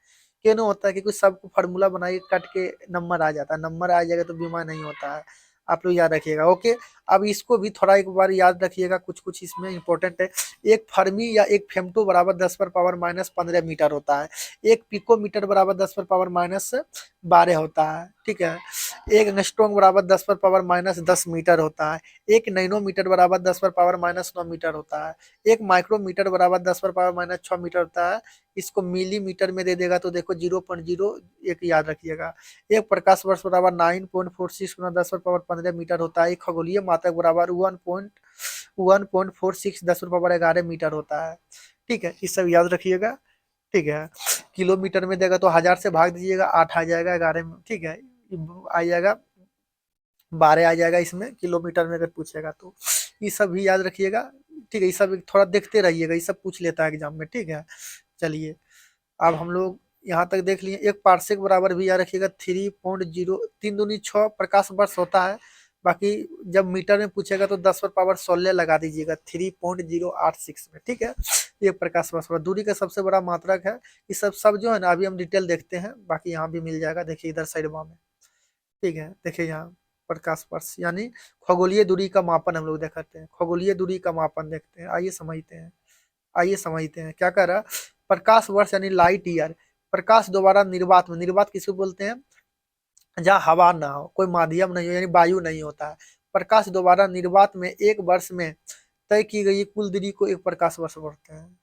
क्यों नहीं होता है? क्योंकि सबको फार्मूला बनाइए, कट के नंबर आ जाता है, नंबर आ जाएगा तो बीमा नहीं होता है। आप लोग याद रखिएगा। ओके, अब इसको भी थोड़ा एक बार याद रखिएगा, कुछ कुछ इसमें इंपॉर्टेंट है। एक फर्मी या एक फेम्टो बराबर 10⁻⁻15 मीटर होता है। एक पिकोमीटर बराबर 10⁻⁻12 होता है। ठीक है, एक एंगस्ट्रॉम बराबर 10⁻⁻10 मीटर होता है। एक नैनोमीटर बराबर 10⁻⁻9 मीटर होता है। एक माइक्रोमीटर बराबर 10⁻⁻6 मीटर होता है। इसको मिलीमीटर में दे देगा तो देखो 0.01 याद रखिएगा। एक प्रकाश वर्ष बराबर 9.46 गुना 10⁻15 मीटर होता है। एक खगोलीय मात्रक बराबर 1.46 10⁻11 मीटर होता है। ठीक है, ये सब याद रखिएगा। ठीक है, किलोमीटर में देगा तो 1000 से भाग दीजिएगा, 8 आ जाएगा, 11 में। ठीक है, आ जाएगा 12 आ जाएगा इसमें, किलोमीटर में अगर पूछेगा तो ये सब भी याद रखिएगा। ठीक है, ये सब थोड़ा देखते रहिएगा, ये सब पूछ लेता है एग्जाम में। ठीक है, चलिए अब हम लोग यहाँ तक देख लिए। एक पार्सेक बराबर भी याद रखिएगा 3.0, 3×6 प्रकाश वर्ष होता है। बाकी जब मीटर में पूछेगा तो 10⁻16 लगा दीजिएगा 3.086 में। ठीक है, ये प्रकाश वर्ष दूरी का सबसे बड़ा मात्रक है। ये सब सब जो है ना, अभी हम डिटेल देखते हैं, बाकी यहाँ भी मिल जाएगा। देखिए इधर साइड में। ठीक है, देखिए यहाँ प्रकाश वर्ष यानी खगोलीय दूरी का मापन हम लोग देखते हैं। खगोलीय दूरी का मापन देखते हैं, आइए समझते हैं। आइए समझते हैं क्या कह रहा। प्रकाश वर्ष यानी लाइट ईयर, प्रकाश द्वारा निर्वात में, निर्वात किसको बोलते हैं? जहाँ हवा ना हो, कोई माध्यम नहीं हो, यानी वायु नहीं होता है। प्रकाश द्वारा निर्वात में एक वर्ष में तय की गई कुल दूरी को एक प्रकाश वर्ष बोलते हैं।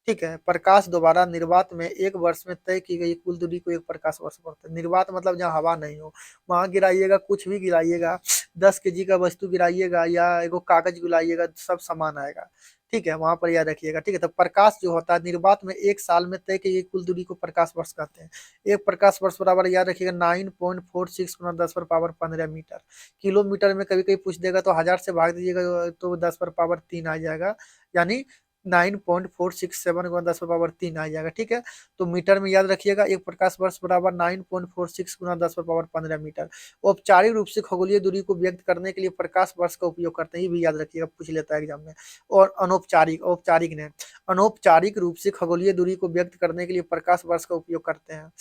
ठीक है, प्रकाश द्वारा निर्वात में एक वर्ष में तय की गई कुल दूरी को एक प्रकाश वर्ष बोलते हैं। निर्वात मतलब जहाँ हवा नहीं हो, वहां गिराइएगा, कुछ भी गिराइएगा, 10 kg का वस्तु गिराइएगा या एगो कागज गिराइएगा, सब समान आएगा। ठीक है, वहां पर याद रखिएगा। ठीक है, तो प्रकाश जो होता है निर्वात में एक साल में तय की गई कुल दूरी को प्रकाश वर्ष कहते हैं। एक प्रकाश वर्ष बराबर याद रखिएगा 9.46 गुना 10⁻15 मीटर। किलोमीटर में कभी कभी पूछ देगा तो 1000 से भाग दीजिएगा तो 10⁻3 आ जाएगा, यानी 9.467 गुना 10⁻3 आ जाएगा। ठीक है, तो मीटर में याद रखिएगा एक प्रकाश वर्ष बराबर 9.46 गुना 10⁻15 मीटर। औपचारिक रूप से खगोलीय दूरी को व्यक्त करने के लिए प्रकाश वर्ष का उपयोग करते हैं, ये भी याद रखिएगा, पूछ लेता है एग्जाम में। और अनौपचारिक, औपचारिक ने अनौपचारिक रूप से खगोलीय दूरी को व्यक्त करने के लिए प्रकाश वर्ष का उपयोग करते हैं।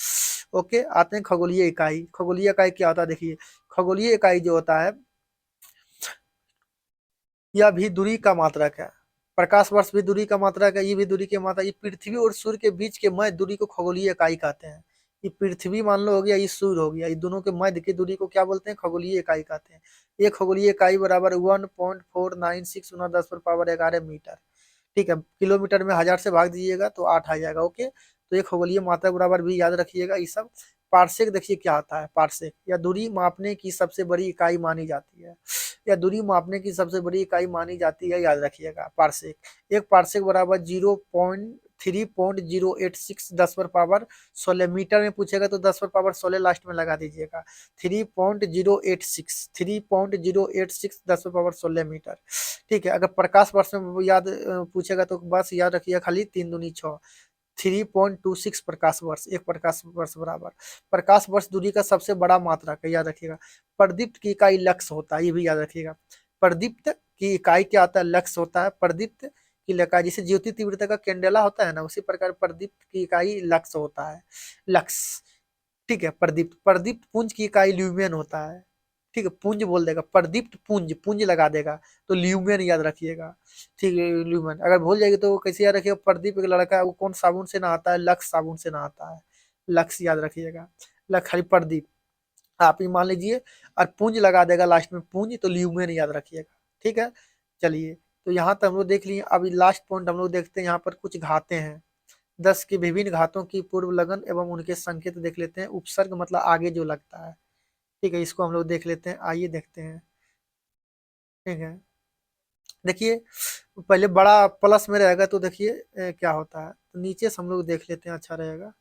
ओके, आते हैं खगोलीय इकाई। खगोलीय इकाई क्या होता है? देखिए खगोलीय इकाई जो होता है यह भी दूरी का मात्रक है। प्रकाश वर्ष भी दूरी का मात्रक है, ये भी दूरी की मात्रा। ये पृथ्वी और सूर्य के बीच के मध्य दूरी को खगोलीय इकाई कहते हैं। ये पृथ्वी मान लो हो गया, ये सूर्य हो गया, ये दोनों के मध्य की दूरी को क्या बोलते हैं? खगोलीय इकाई कहते हैं। एक खगोलीय इकाई बराबर 1.496 गुना 10⁻11 मीटर। ठीक है, किलोमीटर में 1000 से भाग दीजिएगा तो 8 आ जाएगा। ओके, तो एक खगोलीय मात्रक बराबर भी याद रखिएगा ये सब। पार्सेक देखिए क्या आता है। पार्सेक या दूरी मापने की सबसे बड़ी इकाई मानी जाती है, या दूरी मापने की सबसे बड़ी इकाई मानी जाती है, याद रखिएगा पार्सेक। एक पार्सेक बराबर 3.086 10⁻16 मीटर में पूछेगा तो 10⁻16 लास्ट में लगा दीजिएगा। 3.086 10⁻16 मीटर। ठीक है, अगर प्रकाश वर्ष में याद पूछेगा तो बस याद रखिएगा खाली 3×6 3.26 प्रकाश वर्ष। एक प्रकाश वर्ष बराबर प्रकाश वर्ष दूरी का सबसे बड़ा मात्रक है, याद रखिएगा। प्रदीप्त की इकाई लक्स होता है, ये भी याद रखिएगा। प्रदीप्त की इकाई क्या होता है? लक्स होता है। प्रदीप्त की इकाई जैसे ज्योति तीव्रता का कैंडेला होता है ना, उसी प्रकार प्रदीप्त की इकाई लक्स होता है। लक्स। ठीक है, प्रदीप्त। प्रदीप्त पुंज की इकाई ल्यूमेन होता है। ठीक है, पुंज बोल देगा, प्रदीप्त पुंज, पुंज लगा देगा तो ल्यूमेन याद रखिएगा। ठीक है, ल्यूमेन। अगर भूल जाएगी तो कैसे याद रखिएगा? प्रदीप एक लड़का है, वो कौन साबुन से नहाता है? लक्स साबुन से नहाता है। लक्स याद रखिएगा। लक्स खाली प्रदीप आप ही मान लीजिए, और पुंज लगा देगा लास्ट में, पुंज तो ल्यूमेन याद रखिएगा। ठीक है, चलिए तो यहाँ तक हम लोग देख लिए। अभी लास्ट पॉइंट हम लोग देखते हैं, यहाँ पर कुछ घाते हैं। 10 की विभिन्न घातों की पूर्व लगन एवं उनके संकेत देख लेते हैं। उपसर्ग मतलब आगे जो लगता है, ठीक है, इसको हम लोग देख लेते हैं। आइए देखते हैं, ठीक है। देखिए पहले बड़ा प्लस में रहेगा तो देखिए क्या होता है, तो नीचे से हम लोग देख लेते हैं, अच्छा रहेगा,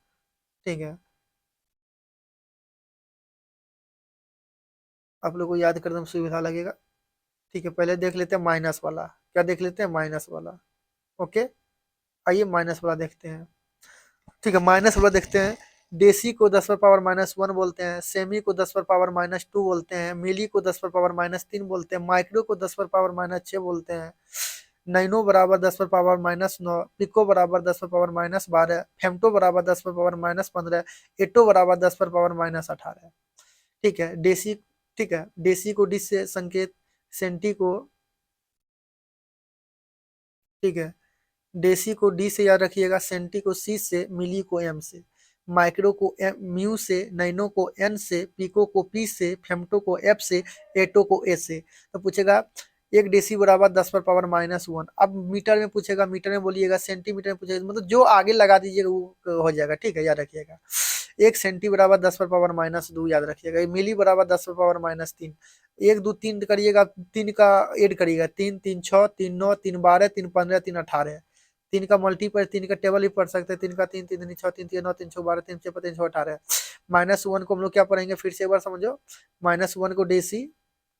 ठीक है। आप लोग को याद करने में सुविधा लगेगा, ठीक है। पहले देख लेते हैं माइनस वाला, क्या देख लेते हैं, माइनस वाला। ओके, आइए माइनस वाला देखते हैं, ठीक है। माइनस वाला देखते हैं। देसी को 10 पर पावर -1 बोलते हैं, सेमी को 10 पर पावर -2 बोलते हैं, मिली को 10 पर पावर -3 बोलते हैं, माइक्रो को 10 पर पावर -6 बोलते हैं, नैनो बराबर 10 पर पावर -9, पिको बराबर 10 पर पावर -12, फेमटो बराबर 10 पर पावर -15, एटो बराबर 10 पर पावर -18, ठीक है। देसी, ठीक है, देसी को डी से संकेत, सेंटी को, ठीक है, देसी को डी से याद रखिएगा, सेंटी को सी से, मिली को एम से, माइक्रो को म्यू से, नैनो को एन से, पिको को पी से, फेमटो को एफ से, एटो को ए से। तो पूछेगा 1 डेसी बराबर 10 पर पावर -1। अब मीटर में पूछेगा, मीटर में बोलिएगा, सेंटीमीटर में पूछेगा, मतलब जो आगे लगा दीजिएगा वो हो जाएगा, ठीक है, याद रखिएगा। 1 सेंटी बराबर 10 पर पावर -2 याद रखिएगा। मिली बराबर 10 पर पावर -3। 1 2 3 करिएगा, 3 का ऐड करिएगा, 3 3 6, 3 9, 3 12, 3 15, 3 18। 3 का मल्टीपल, 3 का टेबल भी पढ़ सकते हैं। 3 का 3, 3 6, 3 3 9, 3 6 12, 3 6 3 6 18। -1 को हम लोग क्या पढ़ेंगे, फिर से एक बार समझो। -1 को डेसी,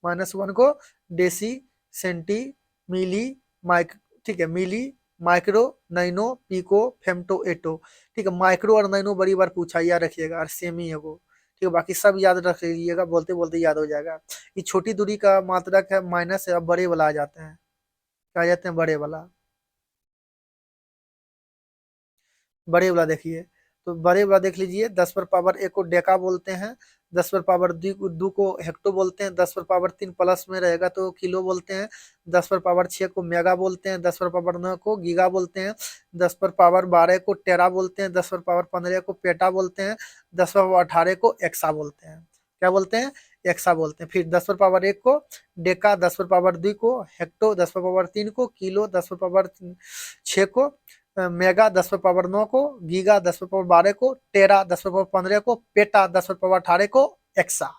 -1 को डेसी, सेंटी, मिली, माइक, ठीक है, मिली, माइक्रो, नैनो, पिको, फेमटो, एटो, ठीक है। माइक्रो और नैनो बड़ी बार पूछा, याद रखिएगा, और सेम ही है वो, ठीक है। बाकी सब याद रख लीजिएगा, बोलते बोलते याद हो जाएगा। ये छोटी दूरी का मात्रक है माइनस है, अब बड़े वाला आ जाते हैं, क्या आ जाते हैं, बड़े वाला। बड़े वाला देखिए, तो बड़े वाला देख लीजिए। 10 पर पावर एक को डेका बोलते हैं, 10 पर पावर दो को हेक्टो बोलते हैं, 10 पर पावर 3 प्लस में रहेगा तो किलो बोलते हैं, 10 पर पावर 6 को मेगा बोलते हैं, 10 पर पावर 9 को गीगा बोलते हैं, 10 पर पावर 12 को टेरा बोलते हैं, 10 पर पावर 15 को पेटा बोलते हैं, 10 पर पावर 18 को एक्सा बोलते हैं, क्या बोलते हैं, एक्सा बोलते हैं। फिर 10 पर पावर 1 को डेका, 10 पर पावर 2 को हेक्टो, 10 पर पावर 3 को किलो, 10 पर पावर 6 को मेगा, 10 पर पावर 9 को गीगा, 10 पर पावर 12 को टेरा, 10 पर पावर 15 को पेटा, 10 पर पावर 18 को एक्सा।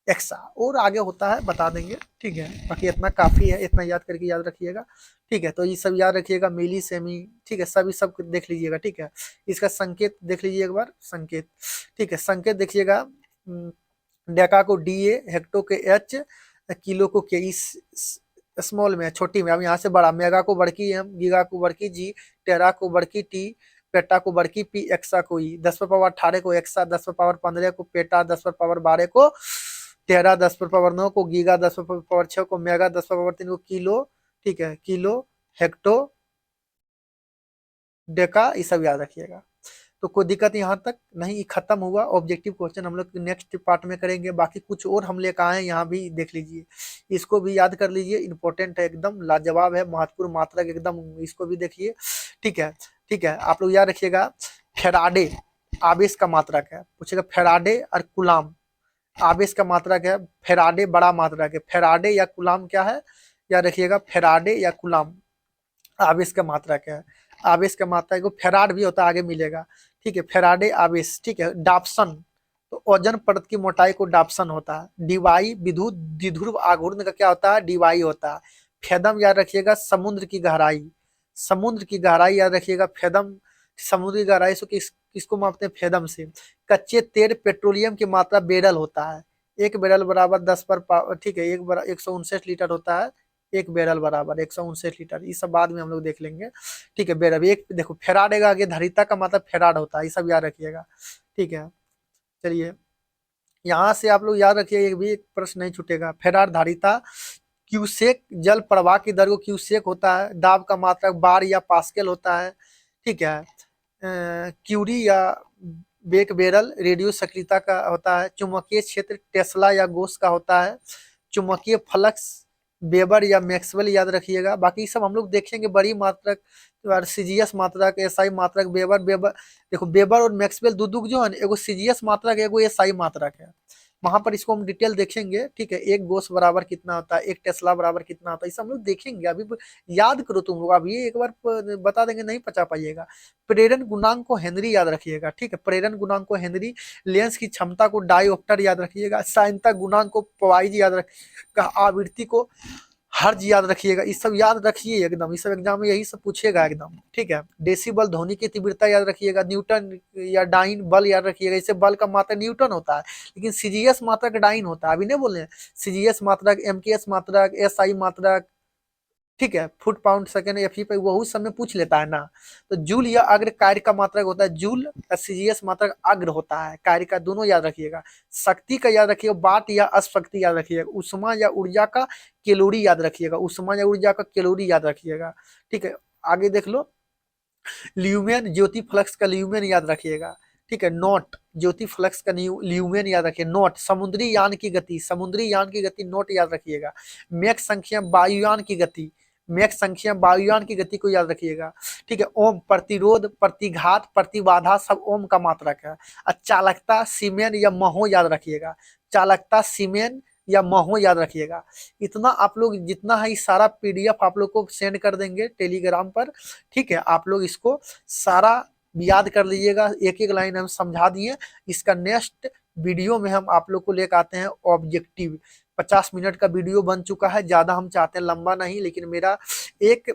एक्सा और आगे होता है बता देंगे, ठीक है। बाकी इतना काफी है, इतना याद करके याद रखिएगा, ठीक है। तो ये सब याद रखिएगा, मिली, सेमी, ठीक है, सभी सब देख लीजिएगा, ठीक है। इसका संकेत देख लीजिए एक बार, संकेत, ठीक है। संकेत देखिएगा, डेका को डी ए, हेक्टो के एच, किलो को के, इस स्मॉल में, छोटी में। अब यहाँ से बड़ा, मेगा को बड़की एम, गीगा को बड़की जी, टेरा को बड़की टी, पेटा को बड़की पी, एक्सा को ई। 10 पर पावर 18 को एक्सा, 10 पर पावर 15 को पेटा, 10 पर पावर 12 को टेरा, 10 पर पावर 9 को गीगा, 10 पर पावर 6 को मेगा, 10 पर पावर 3 को किलो, ठीक है, किलो, हेक्टो, डेका, ये सब याद रखिएगा। तो कोई दिक्कत यहाँ तक नहीं, खत्म हुआ ऑब्जेक्टिव क्वेश्चन। हम लोग नेक्स्ट पार्ट में करेंगे। बाकी कुछ और हम लेकर आए हैं, यहाँ भी देख लीजिए, इसको भी याद कर लीजिए, इंपॉर्टेंट है, एकदम लाजवाब है, महत्वपूर्ण मात्रक एकदम, इसको भी देखिए, ठीक है, ठीक है। आप लोग याद रखिएगा, फेराडे आवेश का मात्रक है, पूछेगा फेराडे और कुलाम आवेश का मात्रक है। फेराडे बड़ा मात्रक है, फेराडे या कुलाम क्या है, याद रखिएगा, फेराडे या कुलाम आवेश का मात्रक है। आवेश का मात्रा को फेराड भी होता है, आगे मिलेगा, ठीक है। फेराडे आवेश, ठीक है। डाप्सन, तो ओजन परत की मोटाई को डाप्सन होता है। डिवाई विद्युत द्विध्रुव आघूर्ण का क्या होता है, डिवाई होता है। फेदम याद रखिएगा, समुद्र की गहराई, समुद्र की गहराई याद रखिएगा, फेदम, समुद्र की गहराई से किसको मापते हैं, फेदम से। कच्चे तेल पेट्रोलियम की मात्रा बैरल होता है, एक बैरल बराबर 10 पर, ठीक है, 159 लीटर होता है, एक बैरल बराबर 159 लीटर। ये सब बाद में हम लोग देख लेंगे, ठीक है। बैरल एक देखो, फेराड का आगे धारिता का मतलब फेराड होता है, ये सब याद रखिएगा, ठीक है। चलिए यहाँ से आप लोग याद रखिए, एक भी एक प्रश्न नहीं छूटेगा। फेराड धारिता, क्यूसेक जल प्रवाह की दर को क्यूसेक होता है। दाब का मात्रक बार या पास्कल होता है, ठीक है। क्यूरी या बेक बेरल रेडियो सक्रियता का होता है। चुंबकीय क्षेत्र टेस्ला या गोस का होता है। चुंबकीय फ्लक्स वेबर या मैक्सवेल याद रखिएगा। बाकी सब हम लोग देखेंगे, बड़ी मात्रक, सीजीएस मात्रक, एसआई मात्रक, वेबर वेबर देखो, वेबर और मैक्सवेल दो जो है, एगो सीजीएस मात्रक है, एगो एसआई मात्रक है। वहां पर इसको हम डिटेल देखेंगे, ठीक है। एक गोस बराबर कितना होता है, एक टेस्ला बराबर कितना होता है, इसे हम लोग देखेंगे। अभी याद करो तुम लोग, अभी एक बार बता देंगे नहीं पचा पाइएगा। प्रेरण गुणांक को हेनरी याद रखिएगा, ठीक है। प्रेरण गुणांक को हेनरी, लेंस की क्षमता को डायोप्टर याद रखिएगा, साइनता गुणांक को पवाइज याद रखिएगा, आवृत्ति को हर्ज याद रखिएगा। ये सब याद रखिए एकदम, इस सब एग्जाम में यही सब पूछेगा एकदम, ठीक है। डेसिबल ध्वनि की तीव्रता याद रखिएगा, न्यूटन या डाइन बल याद रखिएगा। इससे बल का मात्रक न्यूटन होता है, लेकिन सीजीएस मात्रक डाइन होता है। अभी नहीं बोले सीजीएस मात्रक, एमकेएस मात्रक, एसआई मात्रक, ठीक है। फुट पाउंड सेकेंड एफई पे वो उस समय पूछ लेता है ना। तो जूल या अग्र कार्य का मात्रक होता है, जूल या सीजीएस मात्रक अग्र होता है, कार्य का दोनों याद रखिएगा। शक्ति का याद रखिएगा, वाट या अशक्ति याद रखिएगा। उष्मा या ऊर्जा का कैलोरी याद रखिएगा, उष्मा या ऊर्जा का कैलोरी याद रखिएगा, ठीक है। आगे देख लो, ल्यूमेन ज्योति फ्लक्स का ल्यूमेन याद रखिएगा, ठीक है। नॉट ज्योति फ्लक्स का ल्यूमेन याद रखिए। नॉट समुद्री यान की गति, समुद्री यान की गति नॉट याद रखिएगा। मेक संख्या वायुयान की गति, मेक संख्या वायुयान की गति को याद रखिएगा, ठीक है। ओम प्रतिरोध, प्रतिघात, प्रतिबाधा सब ओम का मात्रक है। चालकता सीमेन या महो याद रखिएगा, चालकता सीमेन या महो याद रखिएगा। इतना आप लोग जितना है इस सारा पीडीएफ आप लोग को सेंड कर देंगे टेलीग्राम पर, ठीक है। आप लोग इसको सारा याद कर लीजिएगा, एक एक लाइन हम समझा दिए। इसका नेक्स्ट वीडियो में हम आप लोग को लेकर आते हैं ऑब्जेक्टिव। 50 मिनट का वीडियो बन चुका है, ज्यादा हम चाहते हैं लंबा नहीं, लेकिन मेरा एक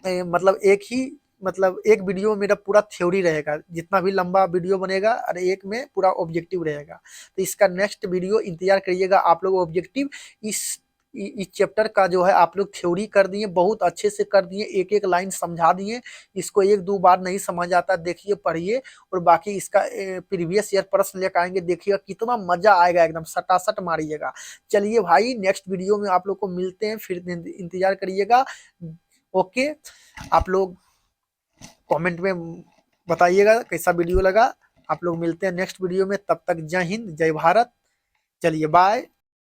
मतलब एक ही मतलब एक वीडियो में मेरा पूरा थ्योरी रहेगा, जितना भी लंबा वीडियो बनेगा और एक में पूरा ऑब्जेक्टिव रहेगा। तो इसका नेक्स्ट वीडियो इंतजार करिएगा आप लोग। ऑब्जेक्टिव इस चैप्टर का जो है आप लोग थ्योरी कर दिए, बहुत अच्छे से कर दिए, एक एक लाइन समझा दिए। इसको एक दो बार नहीं समझ आता, देखिए पढ़िए, और बाकी इसका प्रीवियस ईयर प्रश्न लेकर आएंगे, देखिएगा कितना मजा आएगा, एकदम सटासट मारिएगा। चलिए भाई, नेक्स्ट वीडियो में आप लोग को मिलते हैं, फिर इंतजार करिएगा। ओके, आप लोग कमेंट में बताइएगा कैसा वीडियो लगा। आप लोग मिलते हैं नेक्स्ट वीडियो में, तब तक जय हिंद जय भारत। चलिए बाय।